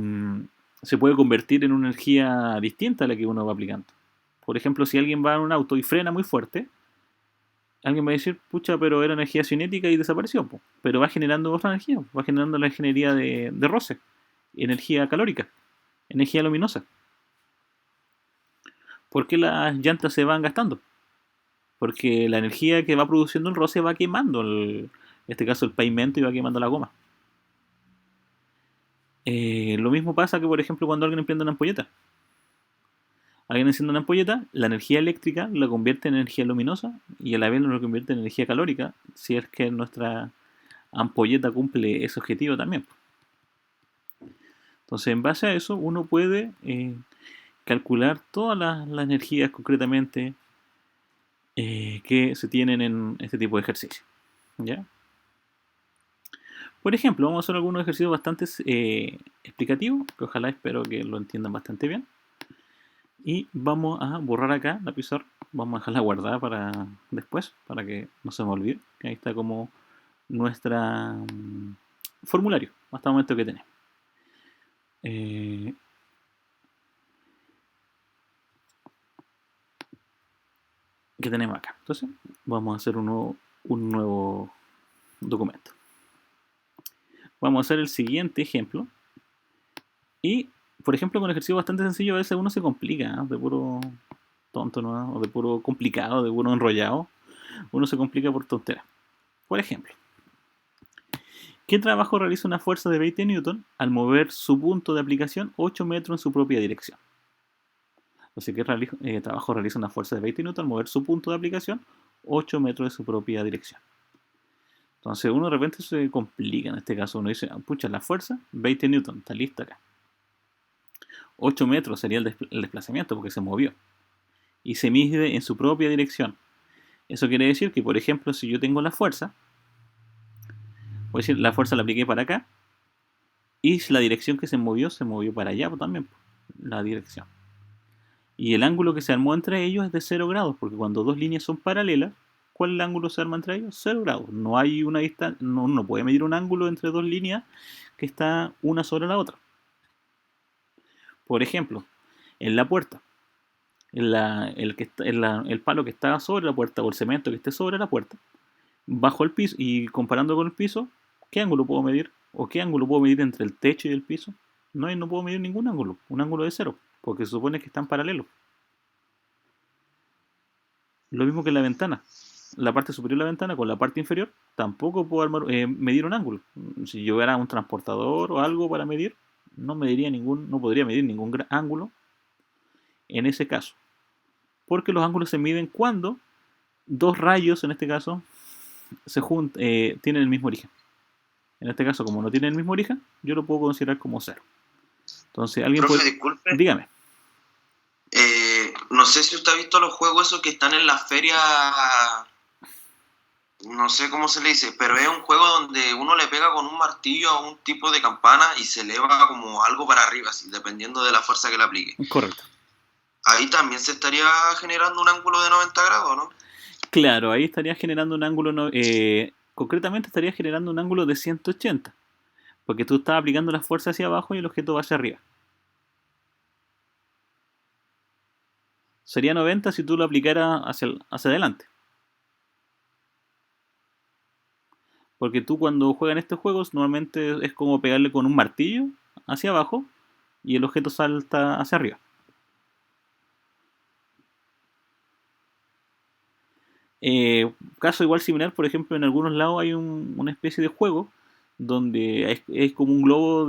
se puede convertir en una energía distinta a la que uno va aplicando. Por ejemplo, si alguien va en un auto y frena muy fuerte, alguien va a decir, pucha, pero era energía cinética y desapareció. Po. Pero va generando otra energía, va generando la ingeniería de roce, energía calórica, energía luminosa. ¿Por qué las llantas se van gastando? Porque la energía que va produciendo el roce va quemando, en este caso el pavimento, y va quemando la goma. Lo mismo pasa que, por ejemplo, cuando alguien emprende una ampolleta. Alguien enciende una ampolleta, la energía eléctrica la convierte en energía luminosa y a la vez lo convierte en energía calórica, si es que nuestra ampolleta cumple ese objetivo también. Entonces, en base a eso, uno puede calcular todas las energías concretamente que se tienen en este tipo de ejercicio. ¿Ya? Por ejemplo, vamos a hacer algunos ejercicios bastante explicativos, que ojalá espero que lo entiendan bastante bien. Y vamos a borrar acá la pizarra. Vamos a dejarla guardada para después, para que no se me olvide. Que ahí está como nuestra formulario, hasta el momento que tenemos. Que tenemos acá. Entonces, vamos a hacer un nuevo documento. Vamos a hacer el siguiente ejemplo. Y, por ejemplo, con ejercicio bastante sencillo, a veces uno se complica, ¿eh? De puro tonto, ¿no? O de puro complicado, de puro enrollado. Uno se complica por tonteras. Por ejemplo, ¿qué trabajo realiza una fuerza de 20 newton al mover su punto de aplicación 8 metros en su propia dirección? Entonces, ¿qué trabajo realiza una fuerza de 20 newton al mover su punto de aplicación 8 metros en su propia dirección? Entonces, uno de repente se complica en este caso. Uno dice, pucha, la fuerza, 20 newton, está lista acá. 8 metros sería el desplazamiento porque se movió. Y se mide en su propia dirección. Eso quiere decir que, por ejemplo, si yo tengo la fuerza, voy a decir, la fuerza la apliqué para acá, y la dirección que se movió para allá también, la dirección. Y el ángulo que se armó entre ellos es de 0 grados, porque cuando dos líneas son paralelas, ¿cuál es el ángulo que se arma entre ellos? 0 grados. No hay una distancia, no puede medir un ángulo entre dos líneas que está una sobre la otra. Por ejemplo, en la puerta, el palo que está sobre la puerta o el cemento que esté sobre la puerta, bajo el piso y comparando con el piso, ¿qué ángulo puedo medir? ¿O qué ángulo puedo medir entre el techo y el piso? No puedo medir ningún ángulo, un ángulo de 0, porque se supone que están paralelos. Lo mismo que en la ventana. la parte superior de la ventana con la parte inferior, tampoco puedo medir un ángulo. Si yo era un transportador o algo para medir, no podría medir ningún ángulo en ese caso. Porque los ángulos se miden cuando dos rayos, en este caso, tienen el mismo origen. En este caso, como no tienen el mismo origen, yo lo puedo considerar como cero. Entonces, alguien Profe, puede... disculpe. Dígame. No sé si usted ha visto los juegos esos que están en la feria, no sé cómo se le dice, pero es un juego donde uno le pega con un martillo a un tipo de campana y se eleva como algo para arriba, así, dependiendo de la fuerza que le aplique. Correcto. Ahí también se estaría generando un ángulo de 90 grados, ¿no? Claro, ahí estaría generando un ángulo, concretamente estaría generando un ángulo de 180, porque tú estás aplicando la fuerza hacia abajo y el objeto va hacia arriba. Sería 90 si tú lo aplicaras hacia adelante. Porque tú cuando juegas en estos juegos normalmente es como pegarle con un martillo hacia abajo y el objeto salta hacia arriba. Caso igual similar, por ejemplo, en algunos lados hay una especie de juego donde es como un globo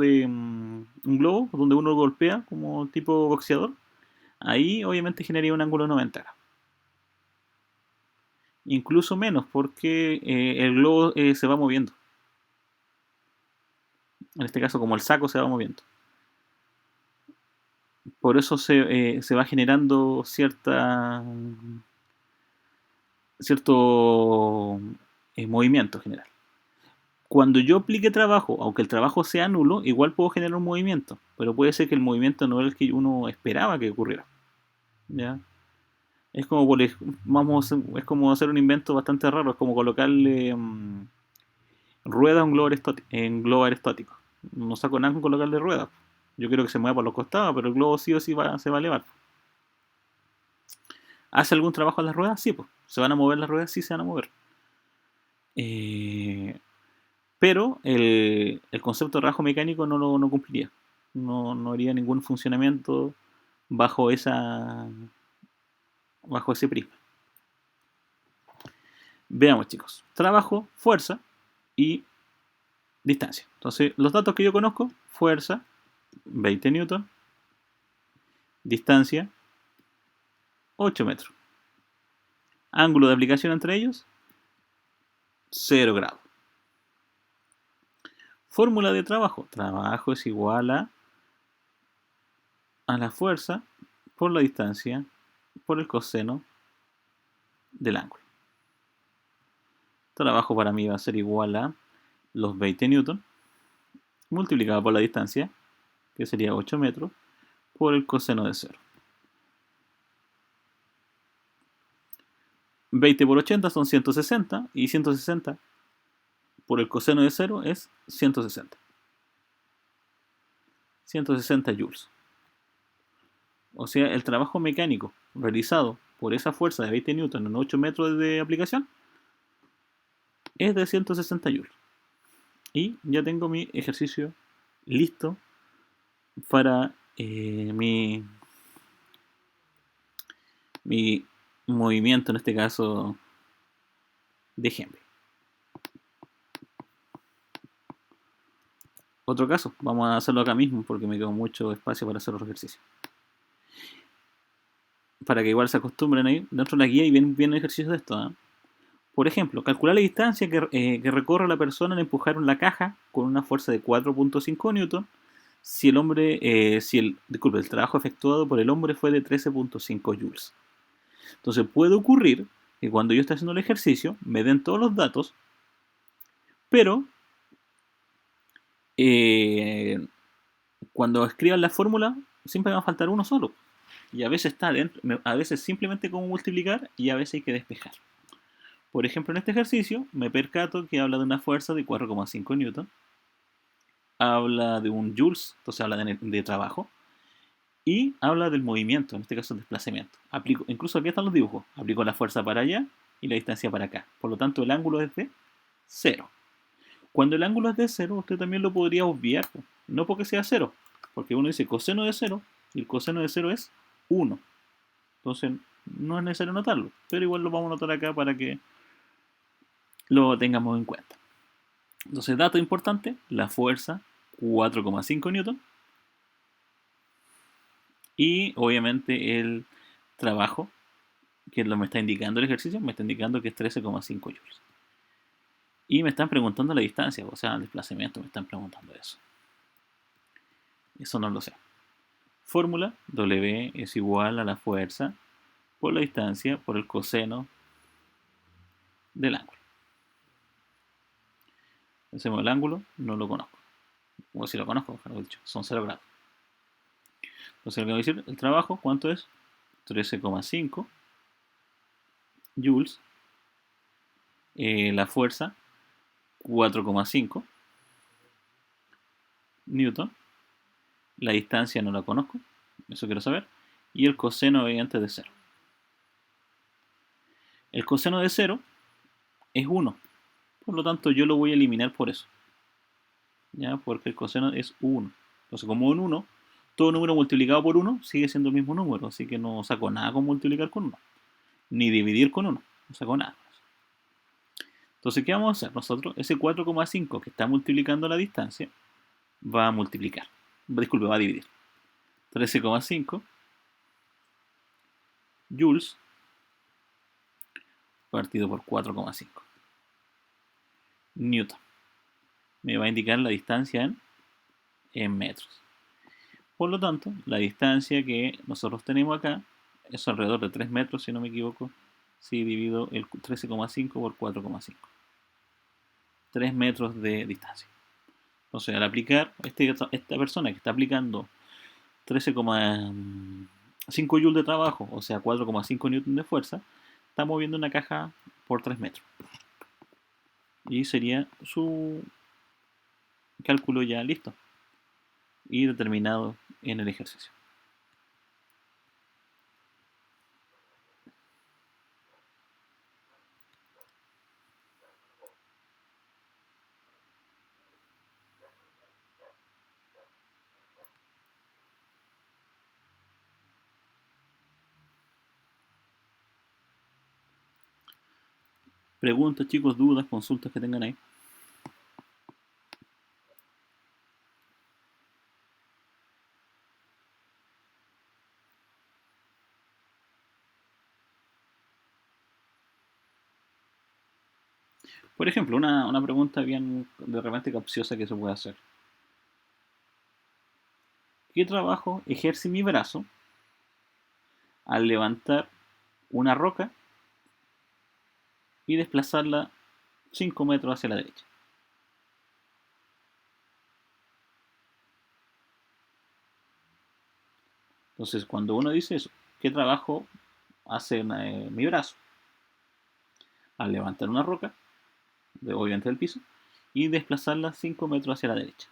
donde uno golpea como tipo boxeador. Ahí obviamente generaría un ángulo de 90 grados. Incluso menos porque el globo se va moviendo. En este caso como el saco se va moviendo. Por eso se va generando cierto movimiento general. Cuando yo aplique trabajo, aunque el trabajo sea nulo, igual puedo generar un movimiento, pero puede ser que el movimiento no es el que uno esperaba que ocurriera. ¿Ya? Es como, es como hacer un invento bastante raro, es como colocarle rueda a un globo aerostático. No saco nada con colocarle ruedas. Yo quiero que se mueva por los costados, pero el globo sí o sí se va a elevar. ¿Hace algún trabajo en las ruedas? Sí, pues. ¿Se van a mover las ruedas? Sí, se van a mover. Pero el concepto de trabajo mecánico no cumpliría. No haría ningún funcionamiento bajo bajo ese prisma. Veamos, chicos. Trabajo, fuerza y distancia. Entonces, los datos que yo conozco, fuerza, 20 newton, distancia, 8 metros. Ángulo de aplicación entre ellos, 0 grados. Fórmula de trabajo. Trabajo es igual a la fuerza por la distancia por el coseno del ángulo. Trabajo para mí va a ser igual a los 20 newton multiplicado por la distancia, que sería 8 metros, por el coseno de 0. 20 por 80 son 160 y 160 por el coseno de 0 es 160. 160 joules. O sea, el trabajo mecánico realizado por esa fuerza de 20 newton en 8 metros de aplicación es de 160 joules. Y ya tengo mi ejercicio listo para mi movimiento, en este caso, de ejemplo. Otro caso, vamos a hacerlo acá mismo porque me quedó mucho espacio para hacer los ejercicios. Para que igual se acostumbren ahí, dentro de la guía y vienen ejercicios de esto. Por ejemplo, calcular la distancia que recorre la persona al empujar la caja con una fuerza de 4.5 newton si el trabajo efectuado por el hombre fue de 13.5 joules. Entonces puede ocurrir que cuando yo esté haciendo el ejercicio me den todos los datos, pero cuando escriban la fórmula siempre me va a faltar uno solo. Y a veces está dentro, a veces simplemente como multiplicar y a veces hay que despejar. Por ejemplo, en este ejercicio me percato que habla de una fuerza de 4,5 newton, habla de un joules, entonces habla de trabajo, y habla del movimiento, en este caso el desplazamiento. Incluso aquí están los dibujos. Aplico la fuerza para allá y la distancia para acá. Por lo tanto, el ángulo es de 0. Cuando el ángulo es de 0, usted también lo podría obviar. No porque sea 0, porque uno dice coseno de 0 y el coseno de 0 es 1. Entonces, no es necesario notarlo, pero igual lo vamos a notar acá para que lo tengamos en cuenta. Entonces, dato importante, la fuerza 4,5 newton y obviamente el trabajo, que es lo que me está indicando el ejercicio, me está indicando que es 13,5 joules. Y me están preguntando la distancia, o sea, el desplazamiento, me están preguntando eso. Eso no lo sé. Fórmula, W es igual a la fuerza por la distancia por el coseno del ángulo. Hacemos el ángulo, no lo conozco. O si lo conozco, mejor dicho, son 0 grados. Entonces, lo que voy a decir, el trabajo, ¿cuánto es? 13,5 joules. La fuerza, 4,5 newton. La distancia no la conozco, eso quiero saber. Y el coseno, obviamente, de 0. El coseno de 0 es 1. Por lo tanto, yo lo voy a eliminar por eso. ¿Ya? Porque el coseno es 1. Entonces, como en 1, todo número multiplicado por 1 sigue siendo el mismo número. Así que no saco nada con multiplicar con 1. Ni dividir con 1. No saco nada. Entonces, ¿qué vamos a hacer nosotros? Ese 4,5 que está multiplicando la distancia va a multiplicar. Disculpe, va a dividir. 13,5 joules partido por 4,5 newton. Me va a indicar la distancia en metros. Por lo tanto, la distancia que nosotros tenemos acá es alrededor de 3 metros, si no me equivoco, si divido el 13,5 por 4,5. 3 metros de distancia. Entonces, al aplicar, esta persona que está aplicando 13,5 joules de trabajo, o sea, 4,5 newton de fuerza, está moviendo una caja por 3 metros. Y sería su cálculo ya listo y determinado en el ejercicio. Preguntas, chicos, dudas, consultas que tengan ahí. Por ejemplo, una pregunta bien de repente capciosa que se puede hacer. ¿Qué trabajo ejerce mi brazo al levantar una roca y desplazarla 5 metros hacia la derecha? Entonces, cuando uno dice eso, ¿qué trabajo hace mi brazo al levantar una roca, obviamente del piso, y desplazarla 5 metros hacia la derecha?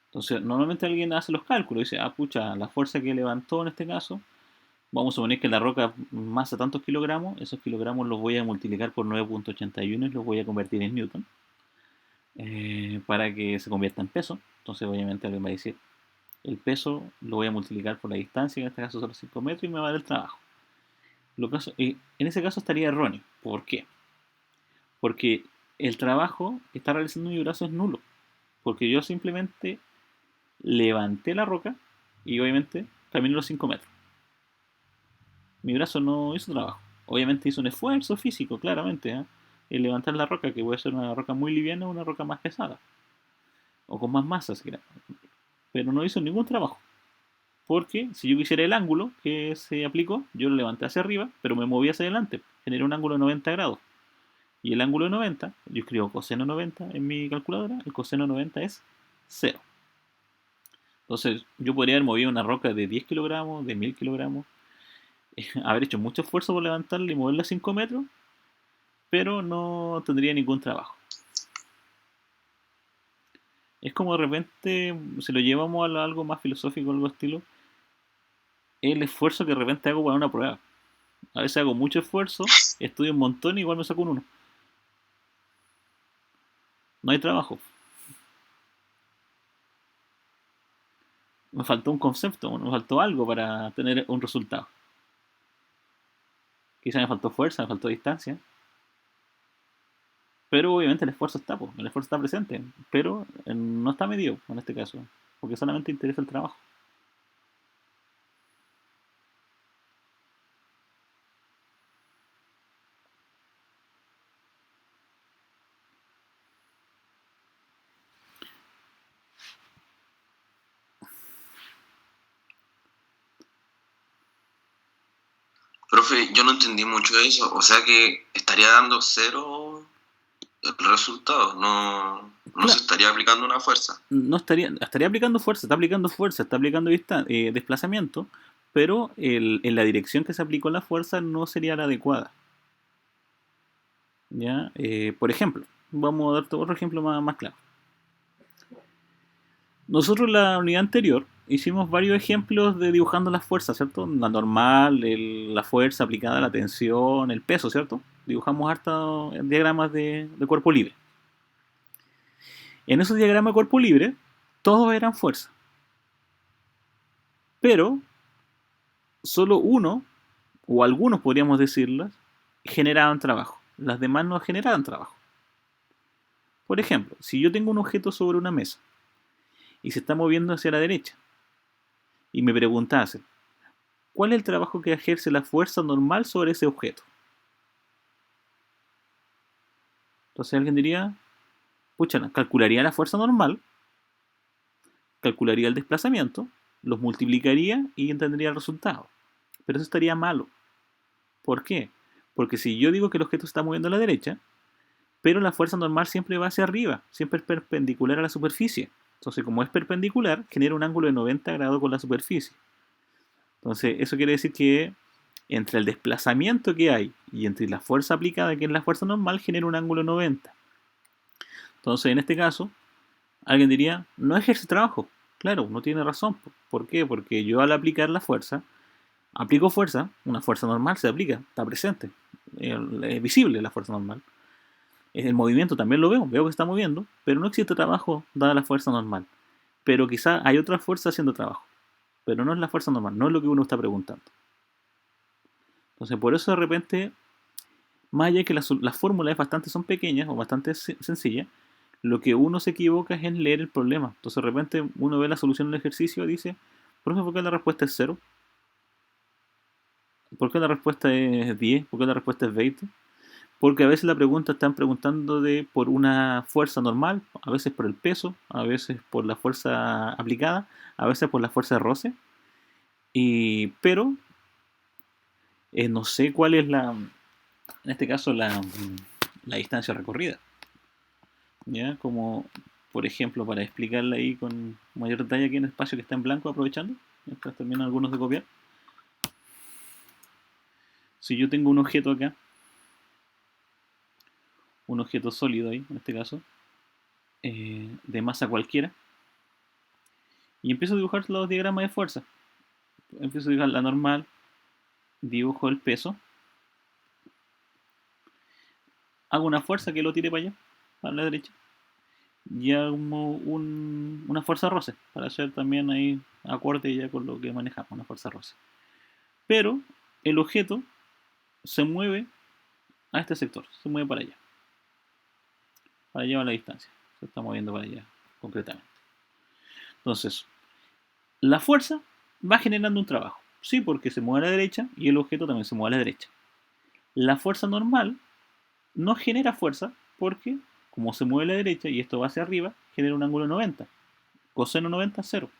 Entonces, normalmente alguien hace los cálculos y dice, ah, pucha, la fuerza que levantó en este caso, vamos a suponer que la roca masa tantos kilogramos, esos kilogramos los voy a multiplicar por 9,81 y los voy a convertir en newton para que se convierta en peso. Entonces, obviamente, alguien va a decir, el peso lo voy a multiplicar por la distancia, que en este caso son los 5 metros, y me va a dar el trabajo. En ese caso estaría erróneo. ¿Por qué? Porque el trabajo que está realizando mi brazo es nulo. Porque yo simplemente levanté la roca y obviamente caminé los 5 metros. Mi brazo no hizo trabajo. Obviamente hizo un esfuerzo físico, claramente, el levantar la roca, que puede ser una roca muy liviana o una roca más pesada. O con más masa, pero no hizo ningún trabajo. Porque si yo quisiera el ángulo que se aplicó, yo lo levanté hacia arriba, pero me moví hacia adelante. Generé un ángulo de 90 grados. Y el ángulo de 90, yo escribo coseno 90 en mi calculadora, el coseno 90 es 0. Entonces, yo podría haber movido una roca de 10 kilogramos, de 1000 kilogramos, haber hecho mucho esfuerzo por levantarla y moverla 5 metros, pero no tendría ningún trabajo. Es como de repente, si lo llevamos a algo más filosófico, algo estilo, el esfuerzo que de repente hago para una prueba. A veces hago mucho esfuerzo, estudio un montón y igual me saco un 1. No hay trabajo. Me faltó un concepto, me faltó algo para tener un resultado. Quizá me faltó fuerza, me faltó distancia, pero obviamente el esfuerzo está, po, el esfuerzo está presente, pero no está medido en este caso, porque solamente interesa el trabajo. Profe, yo no entendí mucho de eso. O sea que estaría dando cero el resultado. No, no se Claro, estaría aplicando una fuerza. no estaría aplicando fuerza, está aplicando desplazamiento, pero en la dirección que se aplicó la fuerza no sería la adecuada. ¿Ya? Por ejemplo, vamos a dar otro ejemplo más claro. Nosotros en la unidad anterior hicimos varios ejemplos de dibujando las fuerzas, ¿cierto? La normal, la fuerza aplicada, la tensión, el peso, ¿cierto? Dibujamos hartos diagramas de cuerpo libre. En esos diagramas de cuerpo libre, todos eran fuerza. Pero solo uno, o algunos podríamos decirlas, generaban trabajo. Las demás no generaban trabajo. Por ejemplo, si yo tengo un objeto sobre una mesa y se está moviendo hacia la derecha, y me preguntase, ¿cuál es el trabajo que ejerce la fuerza normal sobre ese objeto? Entonces alguien diría, pucha, calcularía la fuerza normal, calcularía el desplazamiento, los multiplicaría y entendería el resultado. Pero eso estaría malo. ¿Por qué? Porque si yo digo que el objeto se está moviendo a la derecha, pero la fuerza normal siempre va hacia arriba, siempre es perpendicular a la superficie. Entonces, como es perpendicular, genera un ángulo de 90 grados con la superficie. Entonces, eso quiere decir que entre el desplazamiento que hay y entre la fuerza aplicada, que es la fuerza normal, genera un ángulo de 90. Entonces, en este caso, alguien diría, no ejerce trabajo. Claro, no tiene razón. ¿Por qué? Porque yo al aplicar la fuerza, aplico fuerza, una fuerza normal se aplica, está presente, es visible la fuerza normal. El movimiento también lo veo que se está moviendo, pero no existe trabajo dada la fuerza normal. Pero quizá hay otra fuerza haciendo trabajo, pero no es la fuerza normal, no es lo que uno está preguntando. Entonces, por eso de repente, más allá de que las fórmulas bastante son pequeñas o bastante sencillas, lo que uno se equivoca es en leer el problema. Entonces, de repente, uno ve la solución del ejercicio y dice, profe, ¿por qué la respuesta es cero? ¿Por qué la respuesta es 10? ¿Por qué la respuesta es 20? Porque a veces la pregunta están preguntando por una fuerza normal, a veces por el peso, a veces por la fuerza aplicada, a veces por la fuerza de roce. Pero no sé cuál es en este caso, la distancia recorrida. ¿Ya? Como, por ejemplo, para explicarla ahí con mayor detalle aquí en el espacio que está en blanco, aprovechando, mientras terminan algunos de copiar. Si yo tengo un objeto acá, un objeto sólido ahí, en este caso, de masa cualquiera, y empiezo a dibujar los diagramas de fuerza. Empiezo a dibujar la normal, dibujo el peso, hago una fuerza que lo tire para allá, para la derecha, y hago una fuerza roce, para hacer también ahí acorde ya con lo que manejamos, una fuerza roce. Pero el objeto se mueve a este sector, se mueve para allá va la distancia, se está moviendo para allá concretamente. Entonces, la fuerza va generando un trabajo, sí, porque se mueve a la derecha y el objeto también se mueve a la derecha. La fuerza normal no genera fuerza porque, como se mueve a la derecha y esto va hacia arriba, genera un ángulo de 90. Coseno 90, 0.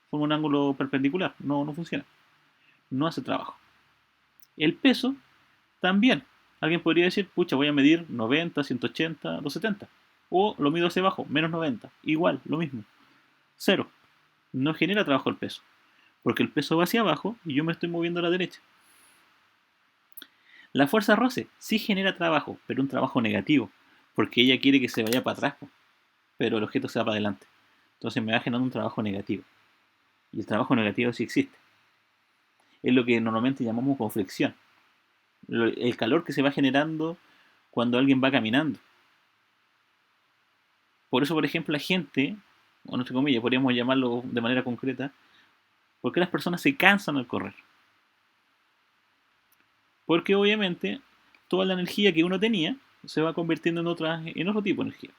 Forma un ángulo perpendicular, no funciona. No hace trabajo. El peso también. Alguien podría decir, pucha, voy a medir 90, 180, 270. O lo mido hacia abajo, menos 90. Igual, lo mismo. 0. No genera trabajo el peso. Porque el peso va hacia abajo y yo me estoy moviendo a la derecha. La fuerza roce sí genera trabajo, pero un trabajo negativo. Porque ella quiere que se vaya para atrás, pero el objeto se va para adelante. Entonces me va generando un trabajo negativo. Y el trabajo negativo sí existe. Es lo que normalmente llamamos conflexión. El calor que se va generando cuando alguien va caminando. Por eso, por ejemplo, la gente, o entre comillas, podríamos llamarlo de manera concreta, ¿por qué las personas se cansan al correr? Porque obviamente toda la energía que uno tenía se va convirtiendo en otro tipo de energía.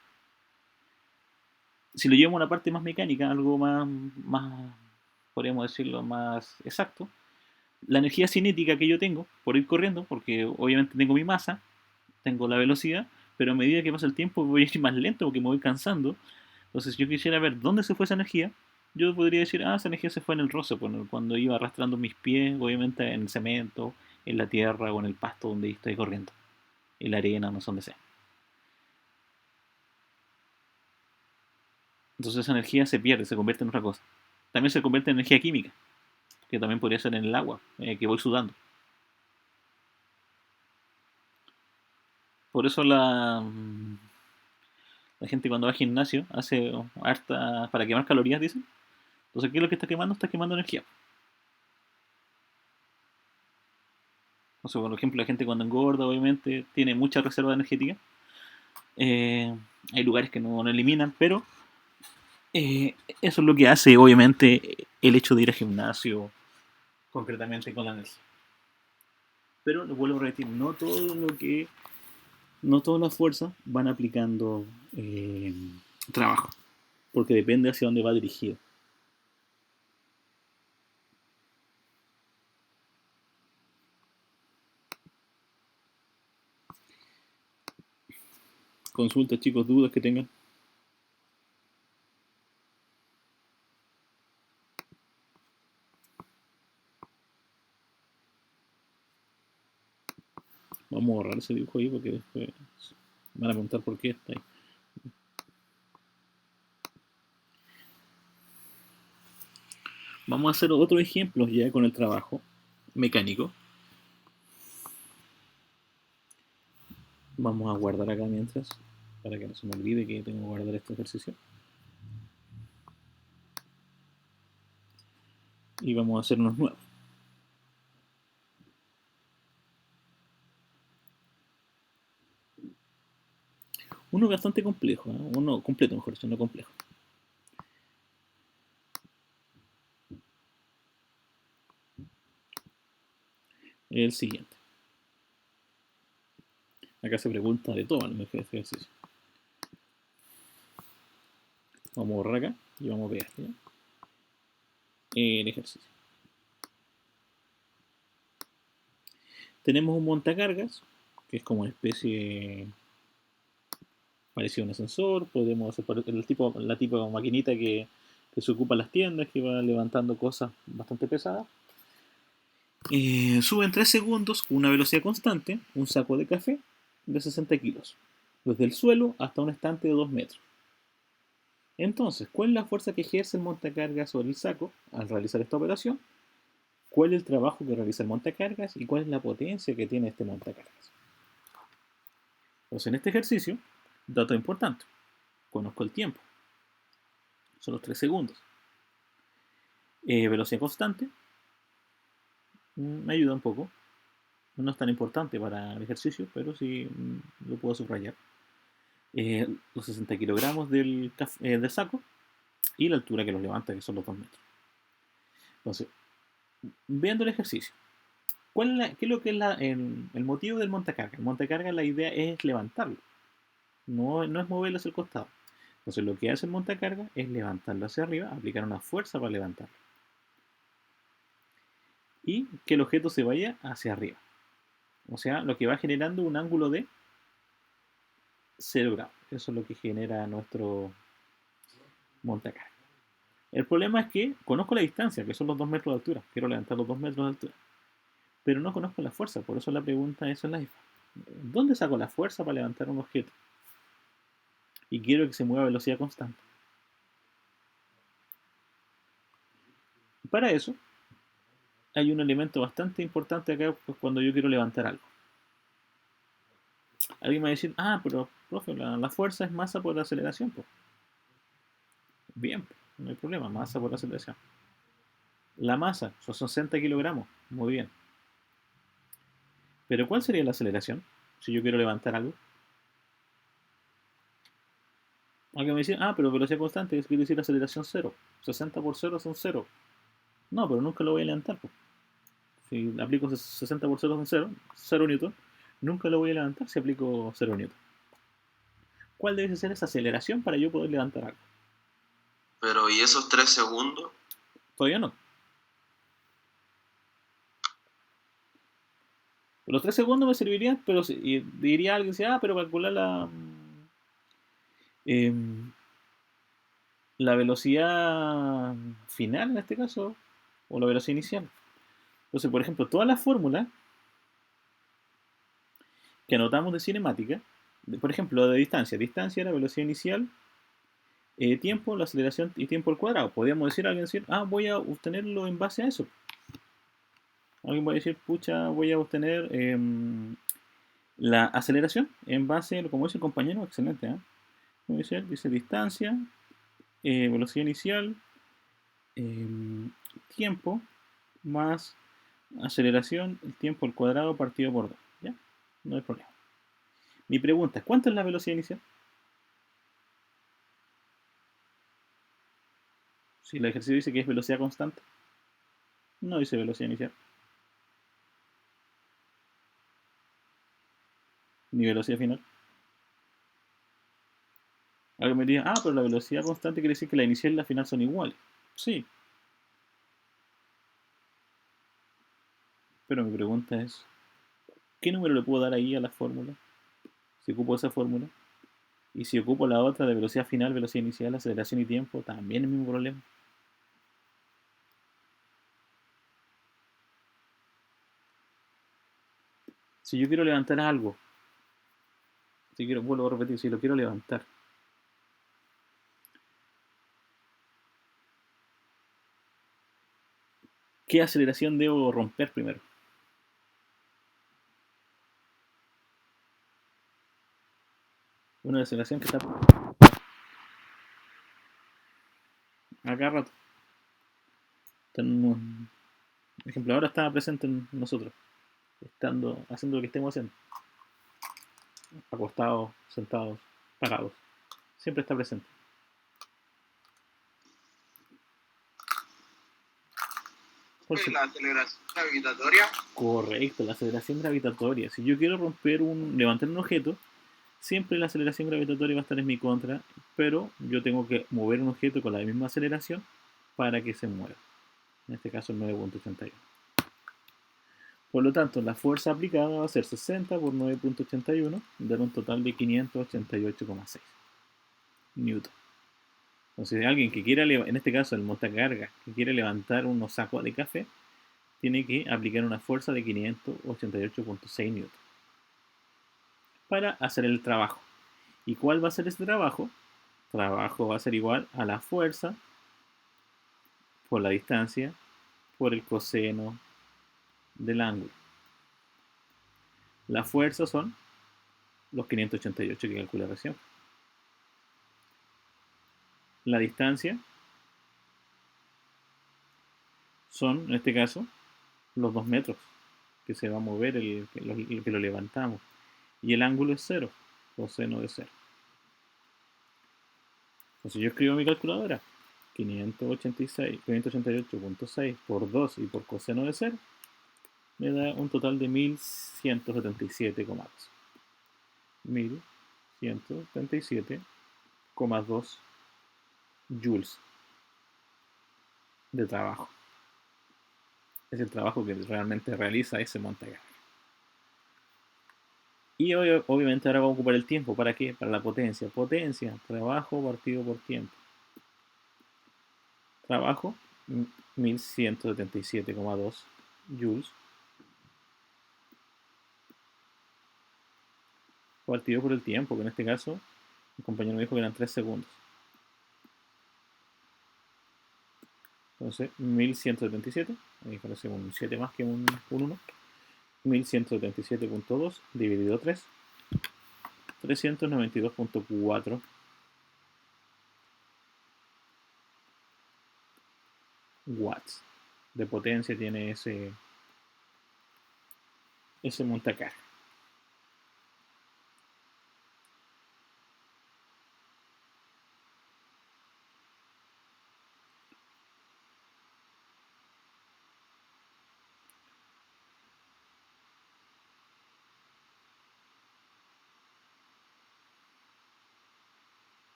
Si lo llevamos a una parte más mecánica, algo más, podríamos decirlo, más exacto, la energía cinética que yo tengo por ir corriendo, porque obviamente tengo mi masa, tengo la velocidad, pero a medida que pasa el tiempo voy a ir más lento porque me voy cansando. Entonces, si yo quisiera ver dónde se fue esa energía, yo podría decir, ah, esa energía se fue en el roce, cuando iba arrastrando mis pies, obviamente en el cemento, en la tierra o en el pasto donde estoy corriendo, en la arena, no sé dónde sea. Entonces esa energía se pierde, se convierte en otra cosa. También se convierte en energía química, que también podría ser en el agua, que voy sudando. Por eso la gente cuando va al gimnasio hace harta para quemar calorías, dicen. Entonces, ¿qué es lo que está quemando? Está quemando energía. O sea, por ejemplo, la gente cuando engorda, obviamente, tiene mucha reserva energética. Eh, Hay lugares que no eliminan, pero eso es lo que hace, obviamente, el hecho de ir al gimnasio, concretamente con la energía. Pero lo vuelvo a repetir, no todas las fuerzas van aplicando eh, trabajo, porque depende hacia dónde va dirigido. Consultas, chicos, dudas que tengan. Vamos a borrar ese dibujo ahí porque después van a preguntar por qué está ahí. Vamos a hacer otros ejemplos ya con el trabajo mecánico. Vamos a guardar acá mientras, para que no se me olvide que tengo que guardar este ejercicio. Y vamos a hacer unos nuevos. Uno bastante complejo, ¿eh? Uno completo, mejor dicho, no complejo. El siguiente. Acá se pregunta de todo en el ejercicio. Vamos a borrar acá y vamos a pegar ¿ya? El ejercicio. Tenemos un montacargas, que es como una especie parecido a un ascensor. Podemos hacer la tipo de maquinita que se ocupa en las tiendas, que va levantando cosas bastante pesadas. Sube en 3 segundos con una velocidad constante un saco de café de 60 kilos, desde el suelo hasta un estante de 2 metros. Entonces, ¿cuál es la fuerza que ejerce el montacargas sobre el saco al realizar esta operación? ¿Cuál es el trabajo que realiza el montacargas y cuál es la potencia que tiene este montacargas? Pues en este ejercicio, dato importante, conozco el tiempo, son los 3 segundos. Velocidad constante, me ayuda un poco, no es tan importante para el ejercicio, pero sí lo puedo subrayar. Los 60 kilogramos del saco y la altura que los levanta, que son los 2 metros. Entonces, viendo el ejercicio, ¿qué es lo que es el motivo del montacarga? El montacarga, la idea es levantarlo, no es moverlo hacia el costado. Entonces, lo que hace el montacarga es levantarlo hacia arriba, aplicar una fuerza para levantarlo. Y que el objeto se vaya hacia arriba. O sea, lo que va generando un ángulo de 0 grados. Eso es lo que genera nuestro montacarga. El problema es que conozco la distancia, que son los 2 metros de altura. Quiero levantar los 2 metros de altura. Pero no conozco la fuerza, por eso la pregunta es en la IFA. ¿Dónde saco la fuerza para levantar un objeto? Y quiero que se mueva a velocidad constante. Para eso, hay un elemento bastante importante acá pues, cuando yo quiero levantar algo. Alguien me va a decir, ah, pero profe, la fuerza es masa por aceleración. Pues. Bien, no hay problema, masa por aceleración. La masa son 60 kilogramos, muy bien. Pero ¿cuál sería la aceleración si yo quiero levantar algo? Alguien me dice, ah, pero velocidad constante, eso quiere decir aceleración cero. 60 por 0 son 0. No, pero nunca lo voy a levantar. Pues. Si aplico 60 por 0 son 0, 0 newton, nunca lo voy a levantar si aplico 0 newton. ¿Cuál debe ser esa aceleración para yo poder levantar algo? Pero, ¿y esos 3 segundos? Todavía no. Los 3 segundos me servirían, pero y diría alguien, pero calcular em, la velocidad final en este caso, o la velocidad inicial. Entonces, por ejemplo, todas las fórmulas que anotamos de cinemática, por ejemplo, de distancia, la velocidad inicial, tiempo, la aceleración y tiempo al cuadrado. Podríamos decir a alguien, voy a obtenerlo en base a eso. Alguien va a decir, pucha, voy a obtener la aceleración en base, como dice el compañero, excelente. Dice distancia, velocidad inicial, tiempo más aceleración, el tiempo al cuadrado partido por 2. ¿Ya? No hay problema. Mi pregunta es, ¿cuánto es la velocidad inicial? Si el ejercicio dice que es velocidad constante, no dice velocidad inicial, ni velocidad final. Alguien me diría, pero la velocidad constante quiere decir que la inicial y la final son iguales. Sí, pero mi pregunta es, ¿qué número le puedo dar ahí a la fórmula? Si ocupo esa fórmula. Y si ocupo la otra de velocidad final, velocidad inicial, aceleración y tiempo, también es el mismo problema. Si yo quiero levantar algo, vuelvo a repetir, si lo quiero levantar, ¿qué aceleración debo romper primero? Una aceleración que está acá rato. Por ejemplo, ahora está presente en nosotros, haciendo lo que estemos haciendo. Acostados, sentados, parados. Siempre está presente. Entonces, La aceleración gravitatoria. correcto, la aceleración gravitatoria. Si yo quiero levantar un objeto, siempre la aceleración gravitatoria va a estar en mi contra, pero yo tengo que mover un objeto con la misma aceleración para que se mueva. En este caso el 9.81. Por lo tanto, la fuerza aplicada va a ser 60 por 9.81, dar un total de 588,6 newton. Entonces, alguien que quiera, en este caso el montacargas, que quiere levantar unos sacos de café, tiene que aplicar una fuerza de 588,6 newton para hacer el trabajo. ¿Y cuál va a ser este trabajo? Trabajo va a ser igual a la fuerza por la distancia por el coseno del ángulo. La fuerza son los 588 que calculé recién. La distancia son, en este caso, los 2 metros que se va a mover el que lo levantamos. Y el ángulo es 0, coseno de 0. Entonces yo escribo mi calculadora, 588.6 por 2 y por coseno de 0, me da un total de 1177,2. 1177,2 joules de trabajo. Es el trabajo que realmente realiza ese montacargas. Y obviamente ahora vamos a ocupar el tiempo. ¿Para qué? Para la potencia. Potencia, trabajo partido por tiempo. Trabajo, 1177,2 joules partido por el tiempo, que en este caso el compañero me dijo que eran 3 segundos. Entonces, 1177, ahí parece un 7 más que un 1. 1177.2 dividido 3, 392.4 watts de potencia tiene ese montacargas.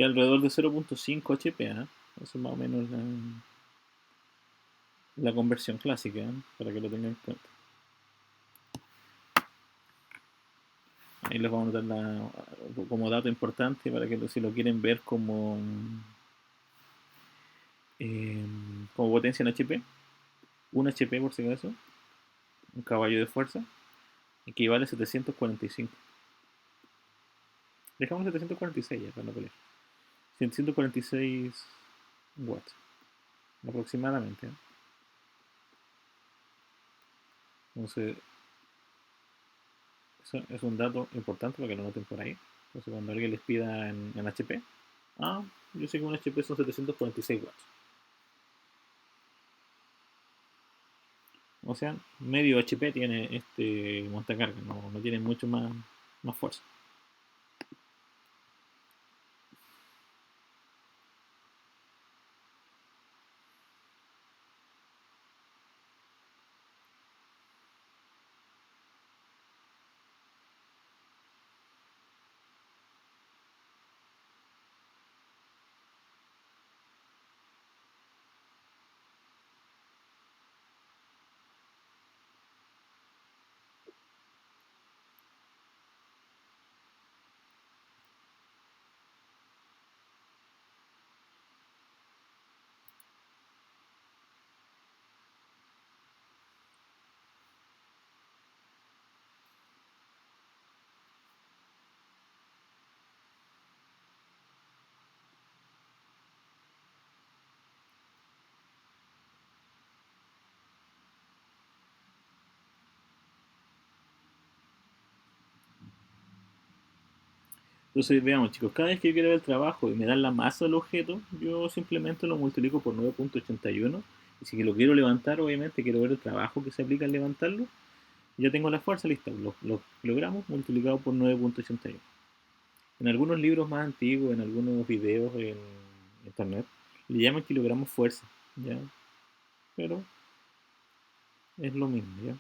que alrededor de 0.5 HP, ¿eh? Eso es más o menos la conversión clásica, ¿eh? Para que lo tengan en cuenta. Ahí les vamos a dar como dato importante para que si lo quieren ver eh, como potencia en HP, 1 HP por si acaso, un caballo de fuerza, equivale a 745. Dejamos 746 ya para no pelear. 746 watts aproximadamente, ¿eh? Entonces, eso es un dato importante para que lo noten por ahí. Entonces, cuando alguien les pida en HP, yo sé que un HP son 746 watts. O sea, medio HP tiene este montacarga, no tiene mucho más fuerza. Entonces, veamos chicos, cada vez que yo quiero ver el trabajo y me dan la masa del objeto, yo simplemente lo multiplico por 9.81. Y si lo quiero levantar, obviamente quiero ver el trabajo que se aplica al levantarlo. Ya tengo la fuerza lista, los kilogramos multiplicado por 9.81. En algunos libros más antiguos, en algunos videos en internet, le llaman kilogramos fuerza, ¿ya? Pero es lo mismo, ¿ya?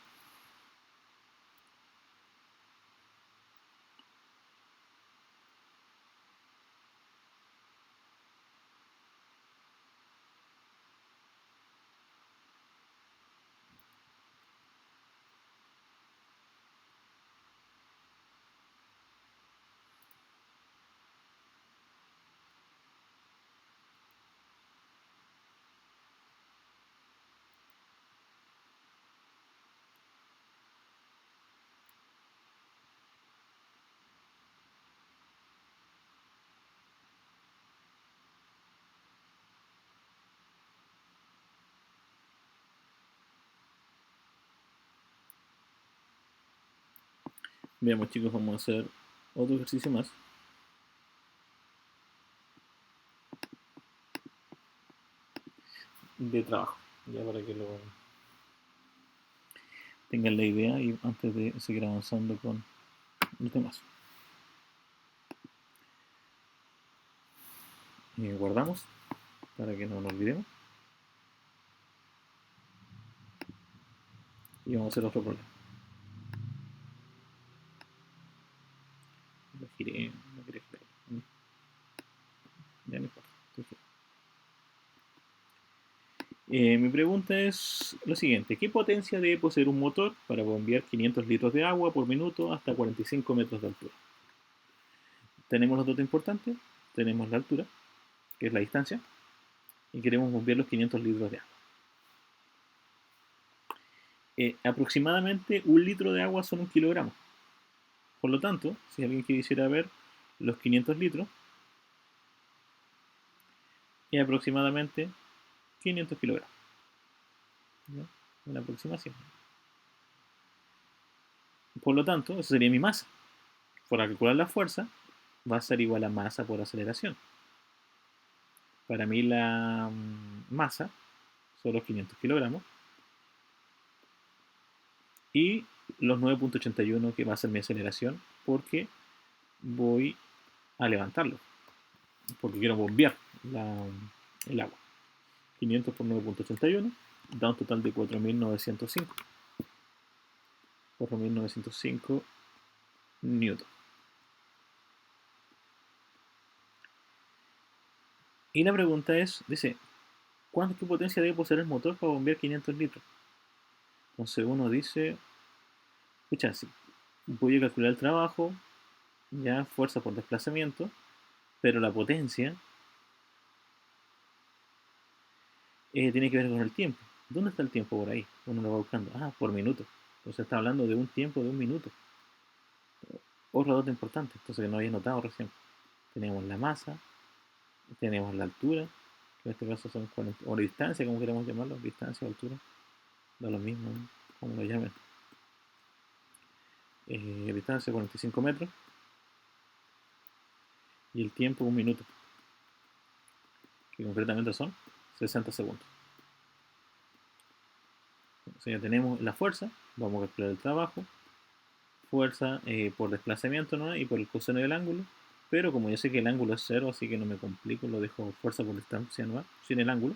Veamos chicos, vamos a hacer otro ejercicio más de trabajo, ya para que lo tengan la idea y antes de seguir avanzando con los demás. Guardamos para que no nos olvidemos y vamos a hacer otro problema. Lo giré, no quería girar. Ya no importa. Mi pregunta es lo siguiente: ¿qué potencia debe poseer un motor para bombear 500 litros de agua por minuto hasta 45 metros de altura? Tenemos los datos importantes, tenemos la altura, que es la distancia, y queremos bombear los 500 litros de agua. Aproximadamente 1 litro de agua son 1 kilogramo. Por lo tanto, si alguien quisiera ver los 500 litros, es aproximadamente 500 kilogramos. ¿Ya? Una aproximación. Por lo tanto, eso sería mi masa. Para calcular la fuerza, va a ser igual a masa por aceleración. Para mí la masa son los 500 kilogramos y los 9.81 que va a ser mi aceleración porque voy a levantarlo, porque quiero bombear el agua. 500 por 9.81 da un total de 4.905. 4.905 newton. Y la pregunta es, dice, ¿qué potencia debe poseer el motor para bombear 500 litros? Entonces uno dice, escucha, si voy a calcular el trabajo, ya fuerza por desplazamiento, pero la potencia tiene que ver con el tiempo. ¿Dónde está el tiempo por ahí? Uno lo va buscando. Ah, por minuto. Entonces está hablando de un tiempo de un minuto. Otro dato importante, entonces que no había notado recién. Tenemos la masa, tenemos la altura, que en este caso son 40, o la distancia, como queramos llamarlo, distancia o altura, da lo mismo, como lo llamen. Distancia 45 metros y el tiempo un minuto, que concretamente son 60 segundos. Entonces ya tenemos la fuerza, vamos a calcular el trabajo, fuerza por desplazamiento, ¿no? Y por el coseno del ángulo, pero como yo sé que el ángulo es cero, así que no me complico, lo dejo fuerza por distancia, ¿no? Sin el ángulo,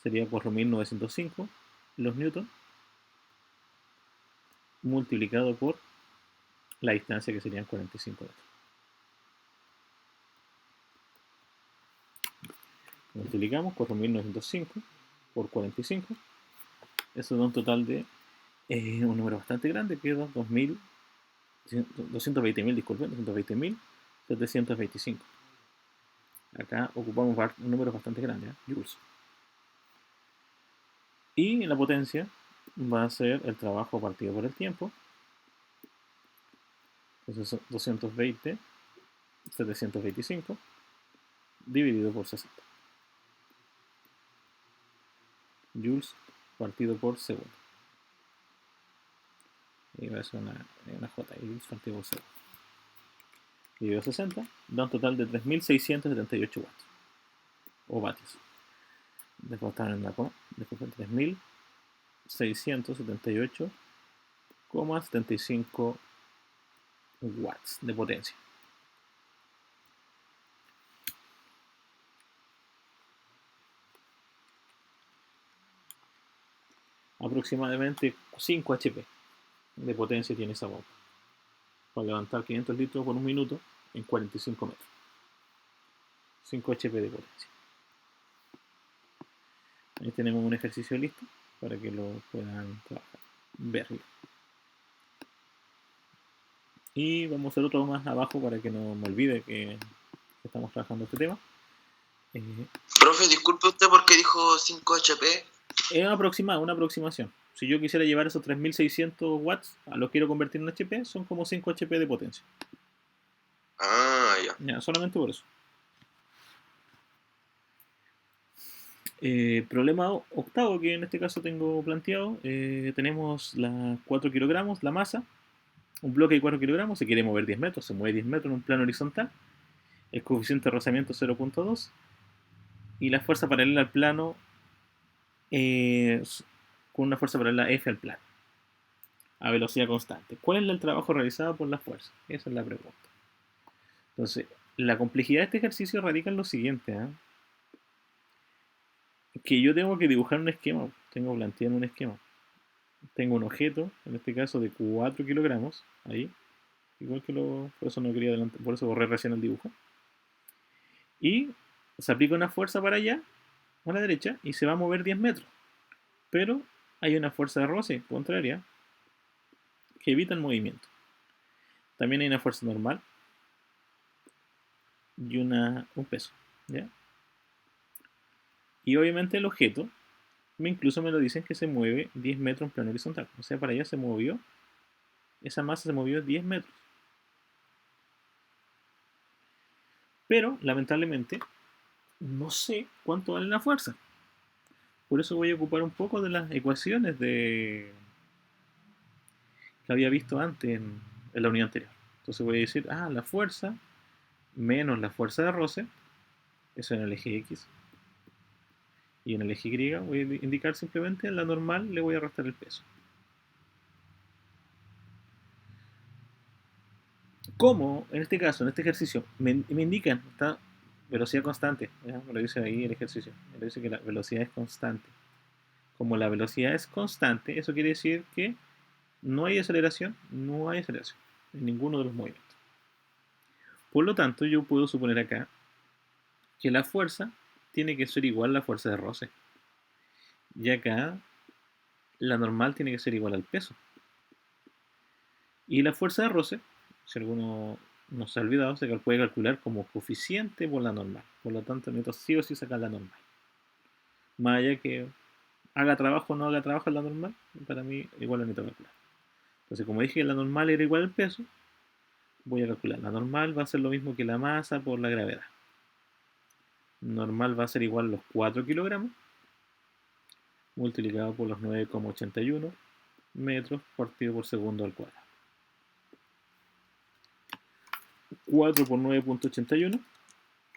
sería 4.905 los newtons multiplicado por la distancia, que serían 45 metros. Multiplicamos 4.905 por 45. Eso da un total de un número bastante grande, que da 220.000, disculpen, 220.725. Acá ocupamos un número bastante grande, joules. Y la potencia va a ser el trabajo partido por el tiempo. Entonces 220.725 dividido por 60. Joules partido por segundo. Y va a ser una J, joules partido por segundo. Dividido 60, da un total de 3.678 watts. O vatios. Después están en la coma. Después 3.678,75 watts de potencia. Aproximadamente 5 HP de potencia tiene esa bomba para levantar 500 litros por un minuto en 45 metros. 5 HP de potencia. Ahí tenemos un ejercicio listo para que lo puedan trabajar, verlo. Y vamos a hacer otro más abajo para que no me olvide que estamos trabajando este tema. Profe, disculpe usted porque dijo 5 HP. Es una aproximación. Si yo quisiera llevar esos 3.600 watts, a los quiero convertir en HP, son como 5 HP de potencia. Ah, ya. Ya, solamente por eso. Problema octavo que en este caso tengo planteado. Tenemos las 4 kilogramos, la masa. Un bloque de 4 kilogramos se quiere mover 10 metros, se mueve 10 metros en un plano horizontal. El coeficiente de rozamiento 0.2. Y la fuerza paralela al plano con una fuerza paralela F al plano. A velocidad constante. ¿Cuál es el trabajo realizado por la fuerza? Esa es la pregunta. Entonces, la complejidad de este ejercicio radica en lo siguiente, ¿eh? Que yo tengo que dibujar un esquema, tengo que plantear un esquema. Tengo un objeto, en este caso de 4 kilogramos, ahí, igual que por eso no quería adelantar, por eso borré recién el dibujo. Y se aplica una fuerza para allá, a la derecha, y se va a mover 10 metros. Pero hay una fuerza de roce contraria que evita el movimiento. También hay una fuerza normal y un peso, ¿ya? Y obviamente el objeto, incluso me lo dicen que se mueve 10 metros en plano horizontal. O sea, para allá se movió, esa masa se movió 10 metros. Pero, lamentablemente, no sé cuánto vale la fuerza. Por eso voy a ocupar un poco de las ecuaciones que había visto antes en la unidad anterior. Entonces voy a decir, la fuerza menos la fuerza de roce, eso en el eje X. Y en el eje Y voy a indicar simplemente en la normal le voy a restar el peso. Como en este caso, en este ejercicio, me indican esta velocidad constante, ¿ya? Me lo dice ahí el ejercicio, me lo dice que la velocidad es constante. Como la velocidad es constante, eso quiere decir que no hay aceleración en ninguno de los movimientos. Por lo tanto, yo puedo suponer acá que la fuerza tiene que ser igual a la fuerza de roce. Y acá la normal tiene que ser igual al peso. Y la fuerza de roce, si alguno no se ha olvidado, se puede calcular como coeficiente por la normal. Por lo tanto, necesito sí o sí sacar la normal. Más allá que haga trabajo o no haga trabajo en la normal, para mí igual lo necesito calcular. Entonces, como dije que la normal era igual al peso, voy a calcular. La normal va a ser lo mismo que la masa por la gravedad. Normal va a ser igual a los 4 kilogramos multiplicado por los 9,81 metros partido por segundo al cuadrado. 4 por 9,81,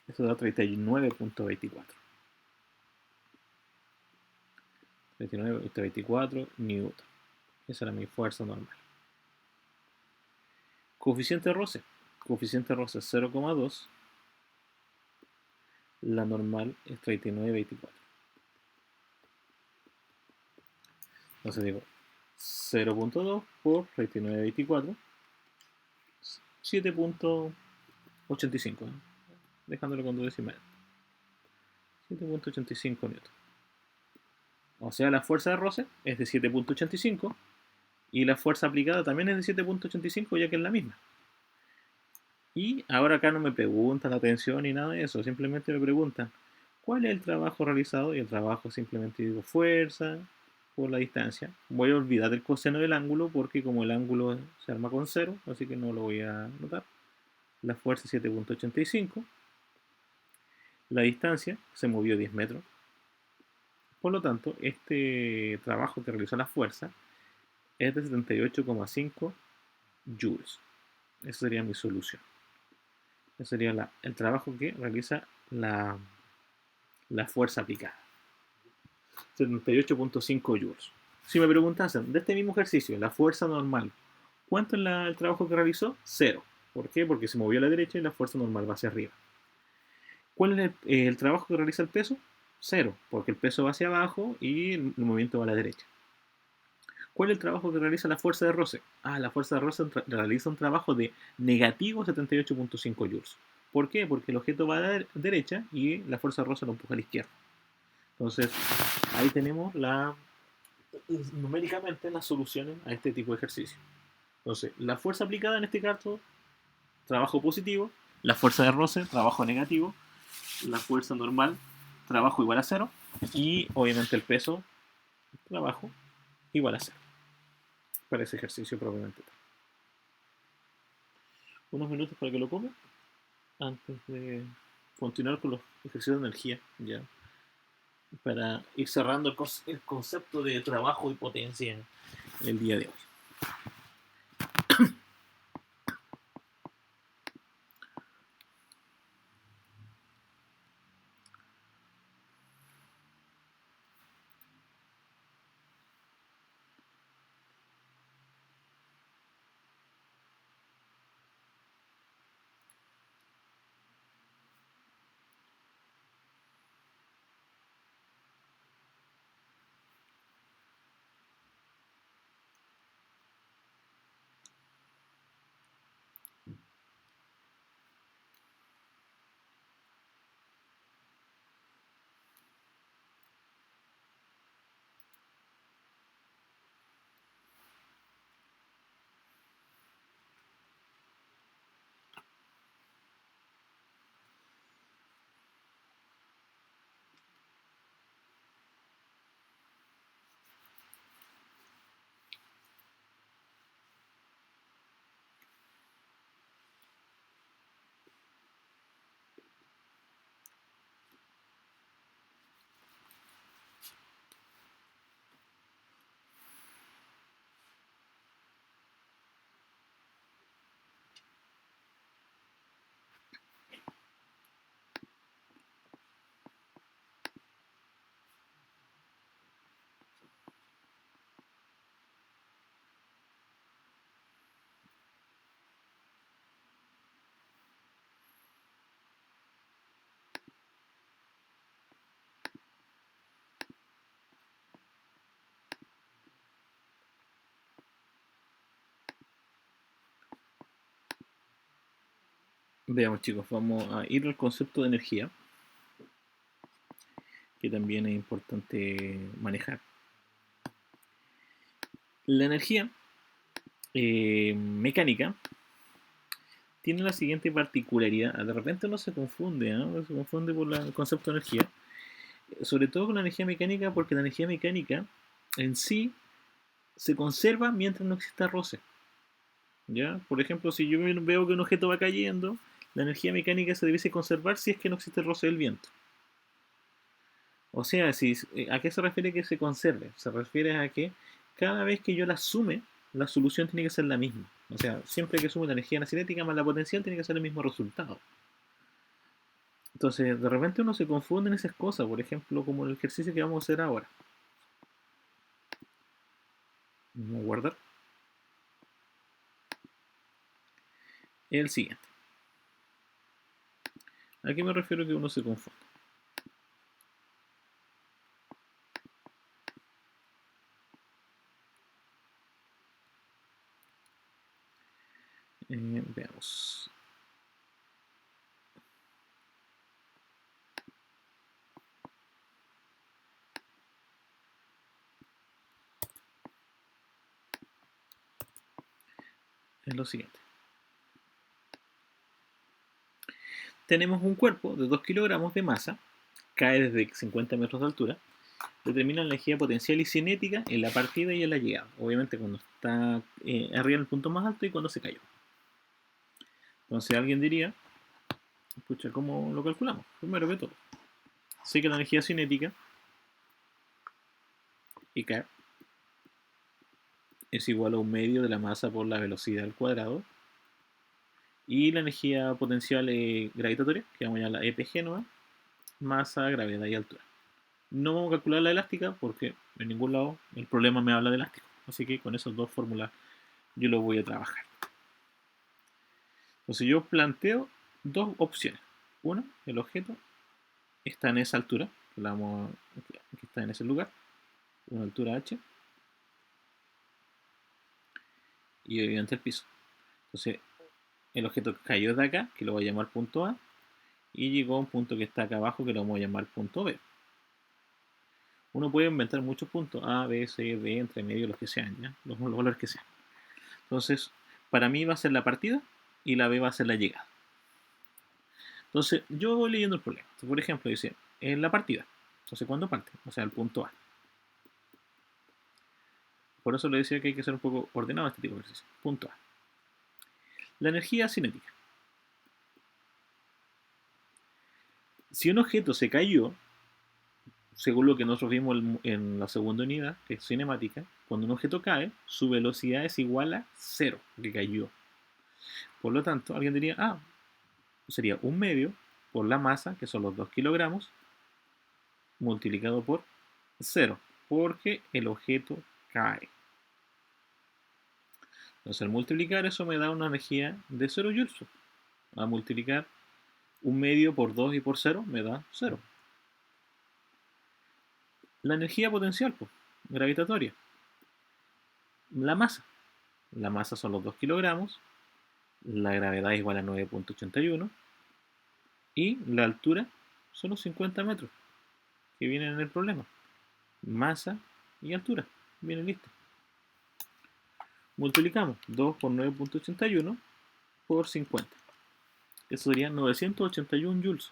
eso da 39,24. 39,24 newton. Esa era mi fuerza normal. Coeficiente de roce. Coeficiente de roce es 0,2. La normal es 39,24. Entonces digo 0,2 por 39,24, 7,85, dejándolo con 2 decimales. 7,85 newton. O sea, la fuerza de roce es de 7,85 y la fuerza aplicada también es de 7,85, ya que es la misma. Y ahora acá no me preguntan la tensión ni nada de eso, simplemente me preguntan cuál es el trabajo realizado, y el trabajo simplemente digo fuerza por la distancia. Voy a olvidar el coseno del ángulo porque como el ángulo se arma con 0, así que no lo voy a anotar. La fuerza es 7,85. La distancia se movió 10 metros. Por lo tanto, este trabajo que realizó la fuerza es de 78,5 joules. Esa sería mi solución. Ese sería el trabajo que realiza la fuerza aplicada. 78,5 joules. Si me preguntasen, de este mismo ejercicio, la fuerza normal, ¿cuánto es el trabajo que realizó? 0. ¿Por qué? Porque se movió a la derecha y la fuerza normal va hacia arriba. ¿Cuál es el trabajo que realiza el peso? 0, porque el peso va hacia abajo y el movimiento va a la derecha. ¿Cuál es el trabajo que realiza la fuerza de roce? La fuerza de roce realiza un trabajo de negativo 78,5 joules. ¿Por qué? Porque el objeto va a la derecha y la fuerza de roce lo empuja a la izquierda. Entonces, ahí tenemos numéricamente las soluciones a este tipo de ejercicio. Entonces, la fuerza aplicada en este caso, trabajo positivo; la fuerza de roce, trabajo negativo; la fuerza normal, trabajo igual a 0; y obviamente el peso, trabajo igual a 0 para ese ejercicio propiamente tal. Unos minutos para que lo coma antes de continuar con los ejercicios de energía, ya, para ir cerrando el concepto de trabajo y potencia en el día de hoy. Veamos, chicos, vamos a ir al concepto de energía. que también es importante manejar. La energía mecánica tiene la siguiente particularidad. De repente uno se confunde, ¿no? Se confunde por el concepto de energía. Sobre todo con la energía mecánica, porque la energía mecánica en sí se conserva mientras no exista roce. ¿Ya? Por ejemplo, si yo veo que un objeto va cayendo, la energía mecánica se debiese conservar si es que no existe roce del viento. O sea, ¿a qué se refiere que se conserve? Se refiere a que cada vez que yo la sume, la solución tiene que ser la misma. O sea, siempre que sume la energía cinética más la potencial, tiene que ser el mismo resultado. Entonces, de repente uno se confunde en esas cosas, por ejemplo, como el ejercicio que vamos a hacer ahora. Vamos a guardar. El siguiente. ¿A qué me refiero que uno se confunde? Veamos. Es lo siguiente. Tenemos un cuerpo de 2 kilogramos de masa, cae desde 50 metros de altura, determina la energía potencial y cinética en la partida y en la llegada. Obviamente cuando está arriba en el punto más alto y cuando se cayó. Entonces alguien diría, escucha, ¿cómo lo calculamos? Primero que todo, sé que la energía cinética IK es igual a un medio de la masa por la velocidad al cuadrado. Y la energía potencial gravitatoria, que vamos a llamar la EPG nomás, masa, gravedad y altura. No vamos a calcular la elástica porque en ningún lado el problema me habla de elástico. Así que con esas dos fórmulas yo lo voy a trabajar. Entonces yo planteo dos opciones. Una, el objeto está en esa altura, que está en ese lugar, una altura h, y obviamente el piso. Entonces el objeto cayó de acá, que lo voy a llamar punto A, y llegó a un punto que está acá abajo, que lo vamos a llamar punto B. Uno puede inventar muchos puntos, A, B, C, D, entre medio, los que sean, ¿ya? Los valores que sean. Entonces, para mí va a ser la partida y la B va a ser la llegada. Entonces, yo voy leyendo el problema. Entonces, por ejemplo, dice, en la partida. Entonces, ¿cuándo parte? O sea, el punto A. Por eso le decía que hay que ser un poco ordenado este tipo de ejercicio. Punto A. La energía cinética. Si un objeto se cayó, según lo que nosotros vimos en la segunda unidad, que es cinemática, cuando un objeto cae, su velocidad es igual a 0, que cayó. Por lo tanto, alguien diría, sería un medio por la masa, que son los 2 kilogramos, multiplicado por 0, porque el objeto cae. Entonces, al multiplicar eso me da una energía de 0 joules. A multiplicar un medio por 2 y por 0 me da 0. La energía potencial, pues, gravitatoria. La masa. La masa son los 2 kilogramos. La gravedad es igual a 9.81. Y la altura son los 50 metros que vienen en el problema. Masa y altura. Viene listo. Multiplicamos 2 por 9.81 por 50. Eso sería 981 joules.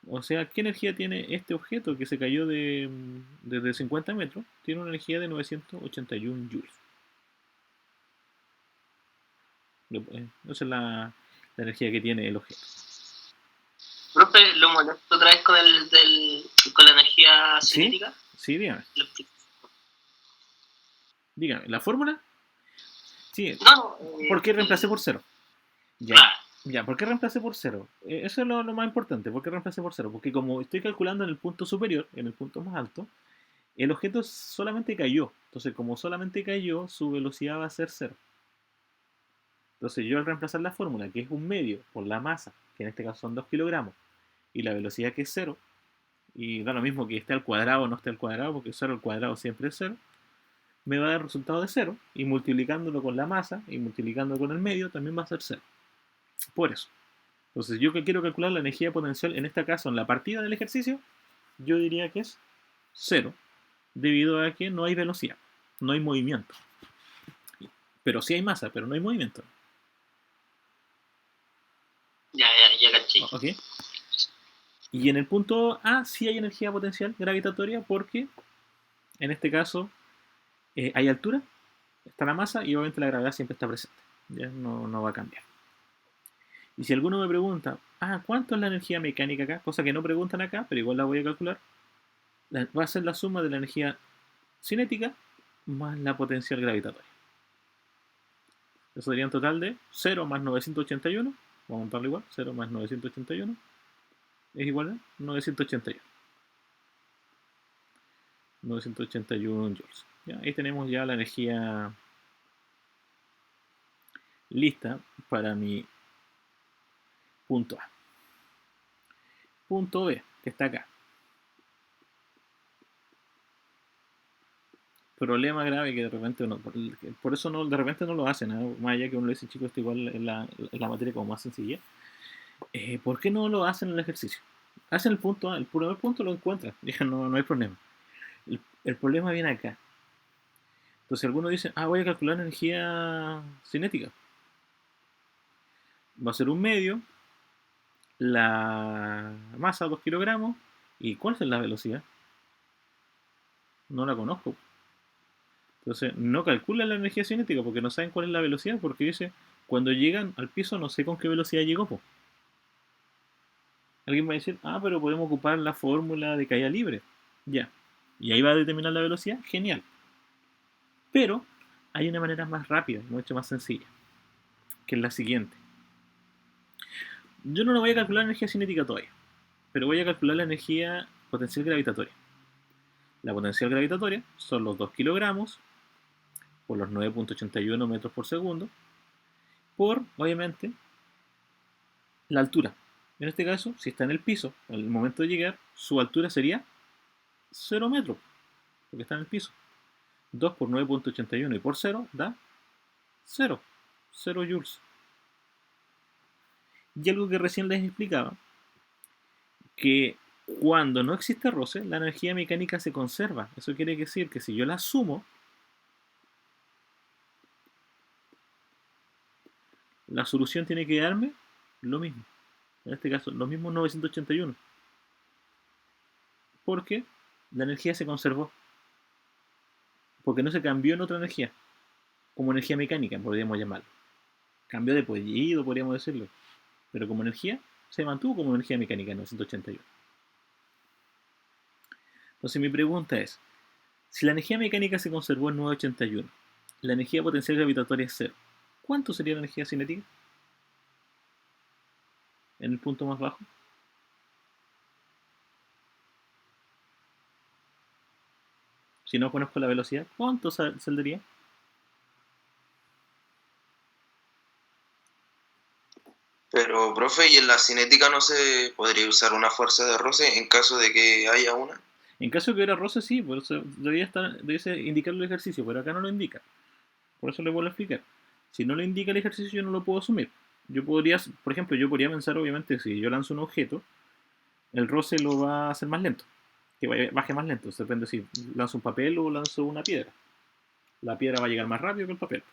O sea, ¿qué energía tiene este objeto que se cayó desde 50 metros? Tiene una energía de 981 joules. Esa es la energía que tiene el objeto. Profe, lo molesto otra vez con la energía cinética. Sí, dígame. Dígame, ¿la fórmula? Sí. No. ¿Por qué reemplacé por 0? Ya. Claro. Ya, ¿por qué reemplacé por 0? Eso es lo más importante. ¿Por qué reemplacé por 0? Porque como estoy calculando en el punto superior, en el punto más alto, el objeto solamente cayó. Entonces, como solamente cayó, su velocidad va a ser 0. Entonces, yo al reemplazar la fórmula, que es un medio por la masa, que en este caso son 2 kilogramos, y la velocidad que es 0, y da lo mismo que esté al cuadrado o no esté al cuadrado, porque 0 al cuadrado siempre es 0, me va a dar el resultado de 0, y multiplicándolo con la masa, y multiplicándolo con el medio, también va a ser 0. Por eso. Entonces, yo que quiero calcular la energía potencial, en este caso, en la partida del ejercicio, Yo diría que es 0, debido a que no hay velocidad, no hay movimiento. Pero sí hay masa, pero no hay movimiento. Ya caché. ¿Ok? Y en el punto A sí hay energía potencial gravitatoria porque, en este caso, hay altura, está la masa y obviamente la gravedad siempre está presente. ¿Ya? No va a cambiar. Y si alguno me pregunta, ¿cuánto es la energía mecánica acá? Cosa que no preguntan acá, pero igual la voy a calcular. Va a ser la suma de la energía cinética más la potencial gravitatoria. Eso sería un total de 0 más 981. Vamos a montarlo igual. 0 más 981 es igual a 981. 981 joules. ¿Ya? Ahí tenemos ya la energía lista para mi punto A. Punto B, que está acá. Problema grave que de repente por eso no, de repente no lo hacen, ¿eh? Más allá que uno le dice, chicos, esto igual en la materia como más sencilla. ¿Por qué no lo hacen en el ejercicio? Hacen el punto A, el primer punto lo encuentran, ya no hay problema. El problema viene acá. Entonces algunos dicen, voy a calcular energía cinética. Va a ser un medio, la masa 2 kilogramos, ¿y cuál es la velocidad? No la conozco. Entonces no calculan la energía cinética porque no saben cuál es la velocidad, porque dice, cuando llegan al piso no sé con qué velocidad llegó. Po. Alguien va a decir, pero podemos ocupar la fórmula de caída libre. Ya. Y ahí va a determinar la velocidad. Genial. Pero hay una manera más rápida, mucho más sencilla, que es la siguiente. Yo no lo voy a calcular la energía cinética todavía, pero voy a calcular la energía potencial gravitatoria. La potencial gravitatoria son los 2 kilogramos por los 9.81 metros por segundo por, obviamente, la altura. En este caso, si está en el piso, al momento de llegar, su altura sería 0 metros, porque está en el piso. 2 por 9.81 y por 0 da 0. 0 joules. Y algo que recién les explicaba, que cuando no existe roce, la energía mecánica se conserva. Eso quiere decir que si yo la sumo, la solución tiene que darme lo mismo. En este caso, los mismos 981. Porque la energía se conservó. Porque no se cambió en otra energía. Como energía mecánica, podríamos llamarlo. Cambió de apellido, podríamos decirlo. Pero como energía, se mantuvo como energía mecánica en 981. Entonces mi pregunta es, si la energía mecánica se conservó en 981, la energía potencial gravitatoria es 0, ¿cuánto sería la energía cinética? En el punto más bajo. Si no conozco la velocidad, ¿cuánto saldría? Pero, profe, ¿y en la cinética no se podría usar una fuerza de roce en caso de que haya una? En caso de que hubiera roce, sí, por eso debería indicarlo el ejercicio, pero acá no lo indica. Por eso le vuelvo a explicar. Si no lo indica el ejercicio, yo no lo puedo asumir. Yo podría, por ejemplo, yo podría pensar, obviamente, si yo lanzo un objeto, el roce lo va a hacer más lento, que baje más lento. Depende si lanzo un papel o lanzo una piedra. La piedra va a llegar más rápido que el papel.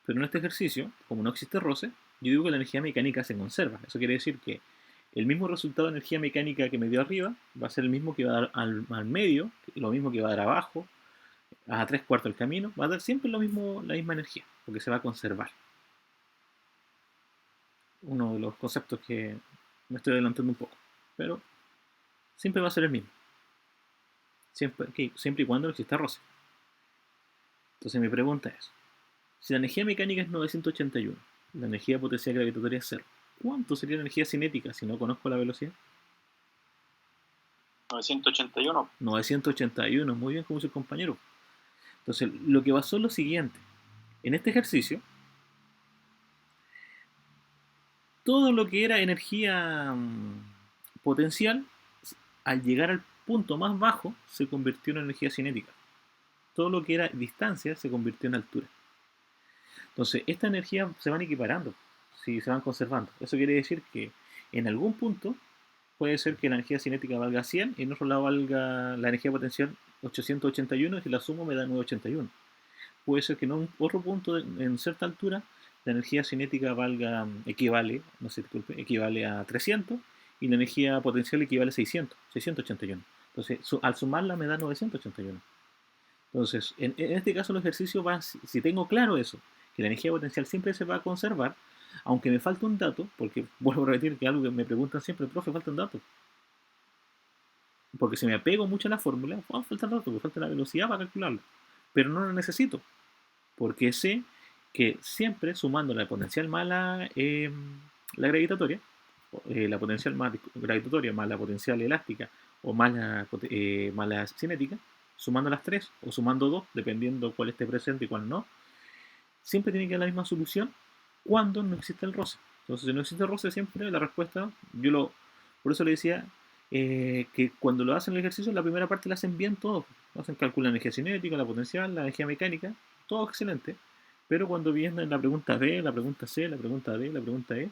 Pero en este ejercicio, como no existe roce, yo digo que la energía mecánica se conserva. Eso quiere decir que el mismo resultado de energía mecánica que me dio arriba va a ser el mismo que va a dar al medio, lo mismo que va a dar abajo, a 3/4 del camino, va a dar siempre lo mismo, la misma energía, porque se va a conservar. Uno de los conceptos que me estoy adelantando un poco, pero siempre va a ser el mismo. Siempre y cuando exista roce. Entonces mi pregunta es, si la energía mecánica es 981, la energía potencial gravitatoria es 0, ¿cuánto sería la energía cinética si no conozco la velocidad? 981. 981, muy bien como su compañero. Entonces, lo que pasó es lo siguiente. En este ejercicio, todo lo que era energía potencial, al llegar al punto más bajo, se convirtió en energía cinética. Todo lo que era distancia se convirtió en altura. Entonces, esta energía se van equiparando, si se van conservando. Eso quiere decir que en algún punto puede ser que la energía cinética valga 100 y en otro lado valga la energía potencial 881 y si la sumo me da 981. Puede ser que en otro punto, en cierta altura, la energía cinética valga, equivale, no sé, disculpe, equivale a 300 y la energía potencial equivale a 600, 681. Entonces, al sumarla me da 981. Entonces, en este caso el ejercicio va, si tengo claro eso, que la energía potencial siempre se va a conservar, aunque me falte un dato, porque vuelvo a repetir que algo que me preguntan siempre, profe, falta un dato. Porque si me apego mucho a la fórmula, falta un dato, porque falta la velocidad para calcularlo. Pero no lo necesito, porque sé que siempre sumando la potencial más la gravitatoria, la potencial más gravitatoria más la potencial elástica o más la cinética, sumando las tres o sumando dos, dependiendo cuál esté presente y cuál no, siempre tiene que dar la misma solución cuando no existe el roce. Entonces, si no existe el roce, siempre la respuesta, por eso le decía que cuando lo hacen el ejercicio, la primera parte la hacen bien todo. Hacen cálculo de la energía cinética, la potencial, la energía mecánica, todo excelente. Pero cuando viene la pregunta B, la pregunta C, la pregunta D, la pregunta E,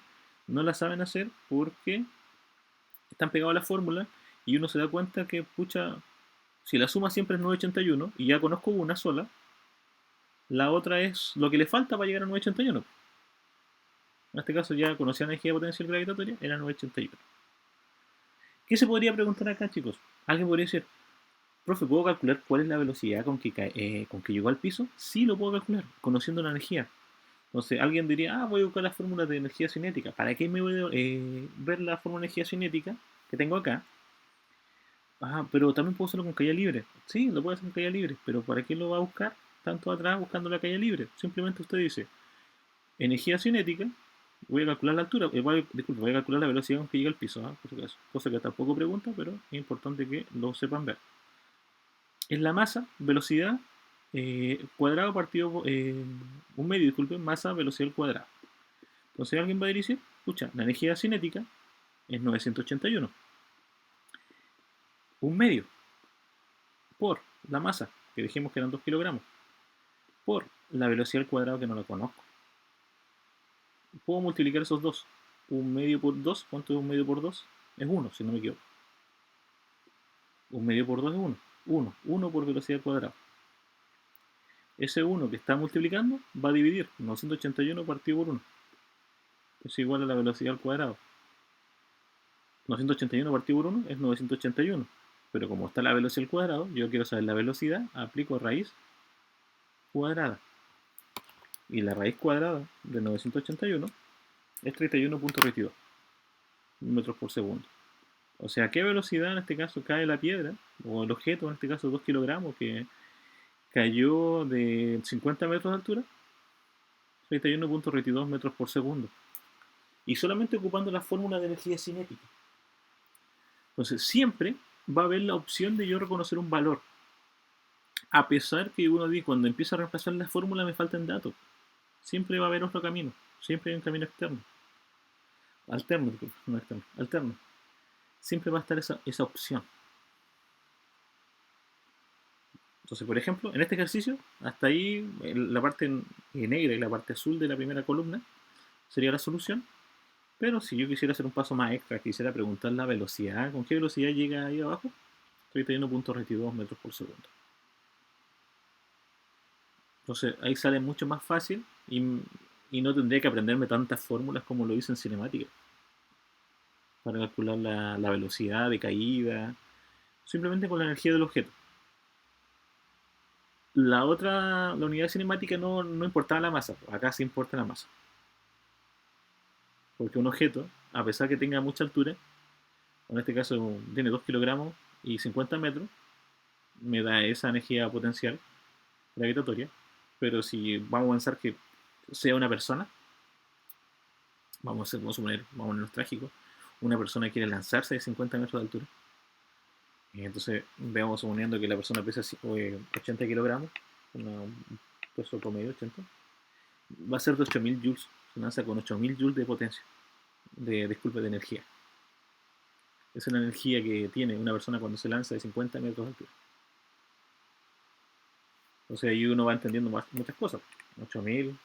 no la saben hacer porque están pegados a la fórmula y uno se da cuenta que, pucha, si la suma siempre es 981 y ya conozco una sola, la otra es lo que le falta para llegar a 981. En este caso ya conocía la energía potencial gravitatoria, era 981. ¿Qué se podría preguntar acá, chicos? Alguien podría decir, profe, ¿puedo calcular cuál es la velocidad con que llegó al piso? Sí, lo puedo calcular, conociendo la energía. Entonces, alguien diría, voy a buscar las fórmulas de energía cinética. ¿Para qué me voy a ver la fórmula de energía cinética que tengo acá? Pero también puedo hacerlo con caída libre. Sí, lo puedo hacer con caída libre, pero ¿para qué lo va a buscar tanto atrás buscando la caída libre? Simplemente usted dice, energía cinética, voy a calcular la altura, disculpe, voy a calcular la velocidad con que llega al piso, por si acaso. Cosa que tampoco pregunta, pero es importante que lo sepan ver. Es la masa, velocidad, cuadrado partido, un medio, disculpe, masa, velocidad al cuadrado. Entonces alguien va a decir, escucha, la energía cinética es 981. Un medio por la masa, que dijimos que eran 2 kilogramos, por la velocidad al cuadrado que no la conozco. Puedo multiplicar esos dos. Un medio por 2, ¿cuánto es un medio por 2? Es 1, si no me equivoco. Un medio por 2 es 1. 1 por velocidad al cuadrado. Ese 1 que está multiplicando va a dividir 981 partido por 1. Es igual a la velocidad al cuadrado. 981 partido por 1 es 981. Pero como está la velocidad al cuadrado, yo quiero saber la velocidad, aplico raíz cuadrada. Y la raíz cuadrada de 981 es 31.22 metros por segundo. O sea, ¿qué velocidad en este caso cae la piedra? O el objeto, en este caso 2 kilogramos, que cayó de 50 metros de altura. 31.22 metros por segundo. Y solamente ocupando la fórmula de energía cinética. Entonces, siempre va a haber la opción de yo reconocer un valor. A pesar que uno dice, cuando empieza a reemplazar la fórmula me faltan datos. Siempre va a haber otro camino. Siempre hay un camino externo. Alterno, no externo, alterno. Siempre va a estar esa opción. Entonces, por ejemplo, en este ejercicio, hasta ahí, la parte negra y la parte azul de la primera columna sería la solución. Pero si yo quisiera hacer un paso más extra, quisiera preguntar la velocidad, ¿con qué velocidad llega ahí abajo? 31.22 metros por segundo. Entonces ahí sale mucho más fácil y no tendría que aprenderme tantas fórmulas como lo hice en cinemática para calcular la velocidad de caída, simplemente con la energía del objeto. La unidad cinemática no importaba la masa, acá sí importa la masa. Porque un objeto, a pesar que tenga mucha altura, en este caso tiene 2 kilogramos y 50 metros, me da esa energía potencial gravitatoria. Pero si vamos a pensar que sea una persona, vamos a ponernos trágicos, una persona quiere lanzarse de 50 metros de altura, y entonces veamos suponiendo que la persona pesa 80 kilogramos, un peso promedio 80, va a ser de 8000 joules, se lanza con 8000 joules de potencia, de energía. Esa es la energía que tiene una persona cuando se lanza de 50 metros de altura. Entonces ahí uno va entendiendo muchas cosas. 8000.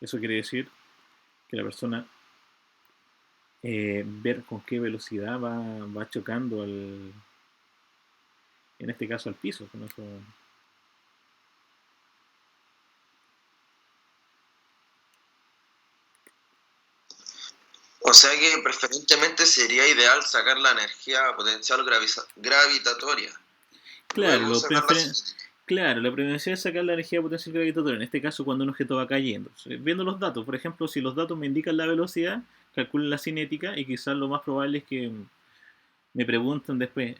Eso quiere decir que la persona ver con qué velocidad va chocando en este caso al piso. ¿No? O sea que preferentemente sería ideal sacar la energía potencial gravitatoria. Claro, Luego sacar la cinética. claro, la prevención es sacar la energía potencial gravitatoria, en este caso cuando un objeto va cayendo. Viendo los datos, por ejemplo, si los datos me indican la velocidad, calculen la cinética y quizás lo más probable es que me preguntan después,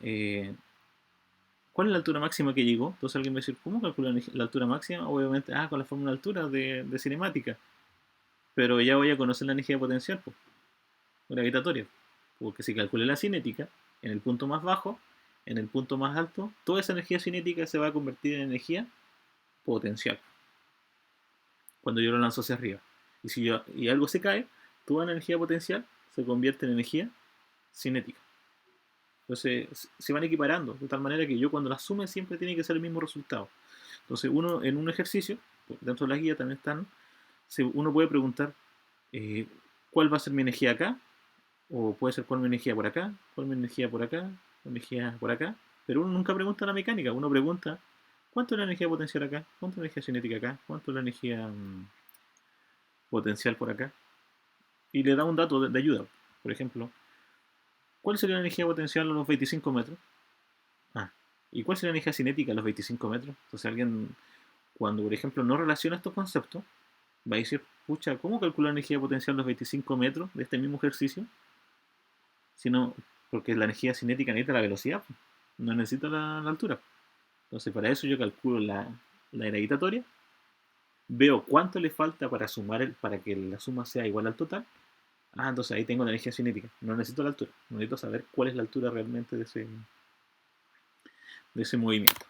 ¿cuál es la altura máxima que llegó? Entonces alguien me va a decir, ¿cómo calculan la altura máxima? Obviamente, con la fórmula de altura de cinemática. Pero ya voy a conocer la energía potencial, pues, gravitatoria. Porque si calculé la cinética en el punto más bajo, en el punto más alto, toda esa energía cinética se va a convertir en energía potencial cuando yo lo lanzo hacia arriba. Y algo se cae, toda la energía potencial se convierte en energía cinética. Entonces se van equiparando de tal manera que yo cuando las sume siempre tiene que ser el mismo resultado. Entonces uno en un ejercicio, dentro de la guía también están, uno puede preguntar cuál va a ser mi energía acá, o puede ser cuál es mi energía por acá, cuál es mi energía por acá, cuál es mi energía por acá. Pero uno nunca pregunta la mecánica, uno pregunta cuánto es la energía potencial acá, cuánto es la energía cinética acá, cuánto es la energía potencial por acá. Y le da un dato de ayuda. Por ejemplo, ¿cuál sería la energía potencial a los 25 metros? Ah, ¿y cuál sería la energía cinética a los 25 metros? Entonces alguien, cuando por ejemplo no relaciona estos conceptos, va a decir, pucha, ¿cómo calcular la energía potencial a los 25 metros de este mismo ejercicio? Sino, porque la energía cinética necesita la velocidad, no necesita la altura. Entonces, para eso yo calculo la gravitatoria, veo cuánto le falta para para que la suma sea igual al total. Entonces ahí tengo la energía cinética. No necesito la altura, no necesito saber cuál es la altura realmente de ese movimiento.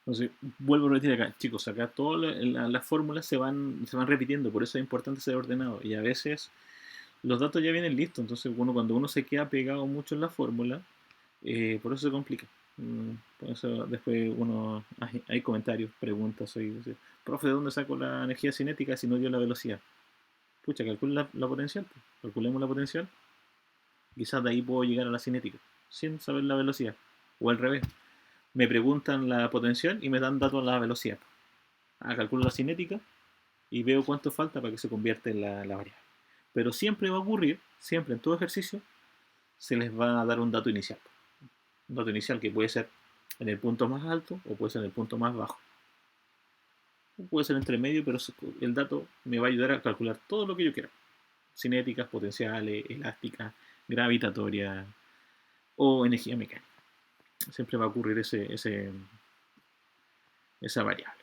Entonces, vuelvo a repetir acá, chicos, acá todas las fórmulas se van repitiendo, por eso es importante ser ordenado. Y a veces los datos ya vienen listos, entonces cuando uno se queda pegado mucho en la fórmula, por eso se complica. Por eso después hay comentarios, preguntas, dice, profe, ¿de dónde saco la energía cinética si no dio la velocidad? Pucha, calcula la potencial, pues. Calculemos la potencial, quizás de ahí puedo llegar a la cinética, sin saber la velocidad. O al revés, me preguntan la potencial y me dan datos a la velocidad. Calculo la cinética y veo cuánto falta para que se convierta en la variable. Pero siempre va a ocurrir, siempre en todo ejercicio, se les va a dar un dato inicial. Un dato inicial que puede ser en el punto más alto o puede ser en el punto más bajo. O puede ser entre medio, pero el dato me va a ayudar a calcular todo lo que yo quiera. Cinéticas, potenciales, elásticas, gravitatoria o energía mecánica. Siempre va a ocurrir esa variable.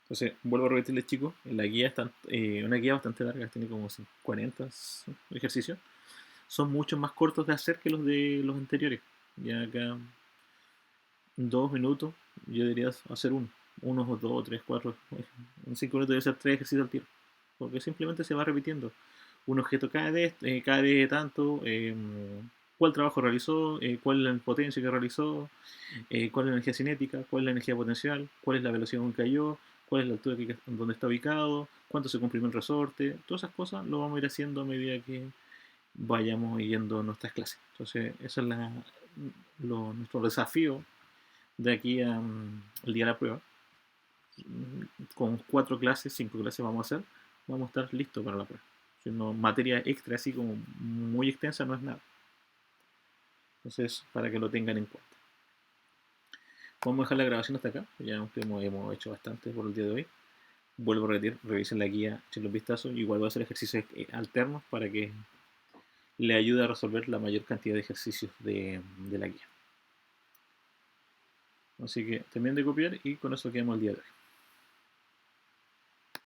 Entonces, vuelvo a repetirles, chicos, en la guía está una guía bastante larga, tiene como 40 ejercicios. Son mucho más cortos de hacer que los de los anteriores. Ya acá, en 2 minutos, yo diría hacer unos o 2, 3, 4. En 5 minutos debe hacer 3 ejercicios al tiro. Porque simplemente se va repitiendo. Un objeto cae de tanto, cuál trabajo realizó, cuál es la potencia que realizó, cuál es la energía cinética, cuál es la energía potencial, cuál es la velocidad con que cayó, cuál es la altura donde está ubicado, cuánto se comprimió el resorte. Todas esas cosas lo vamos a ir haciendo a medida que vayamos yendo nuestras clases. Entonces, ese es nuestro desafío de aquí al día de la prueba. Con 4 clases, 5 clases vamos a hacer, vamos a estar listos para la prueba. Si no, materia extra así como muy extensa no es nada. Entonces, para que lo tengan en cuenta. Vamos a dejar la grabación hasta acá, ya aunque hemos hecho bastante por el día de hoy. Vuelvo a repetir, revisen la guía, echen los vistazos. Igual voy a hacer ejercicios alternos para que le ayude a resolver la mayor cantidad de ejercicios de la guía. Así que terminen de copiar y con eso quedamos el día de hoy.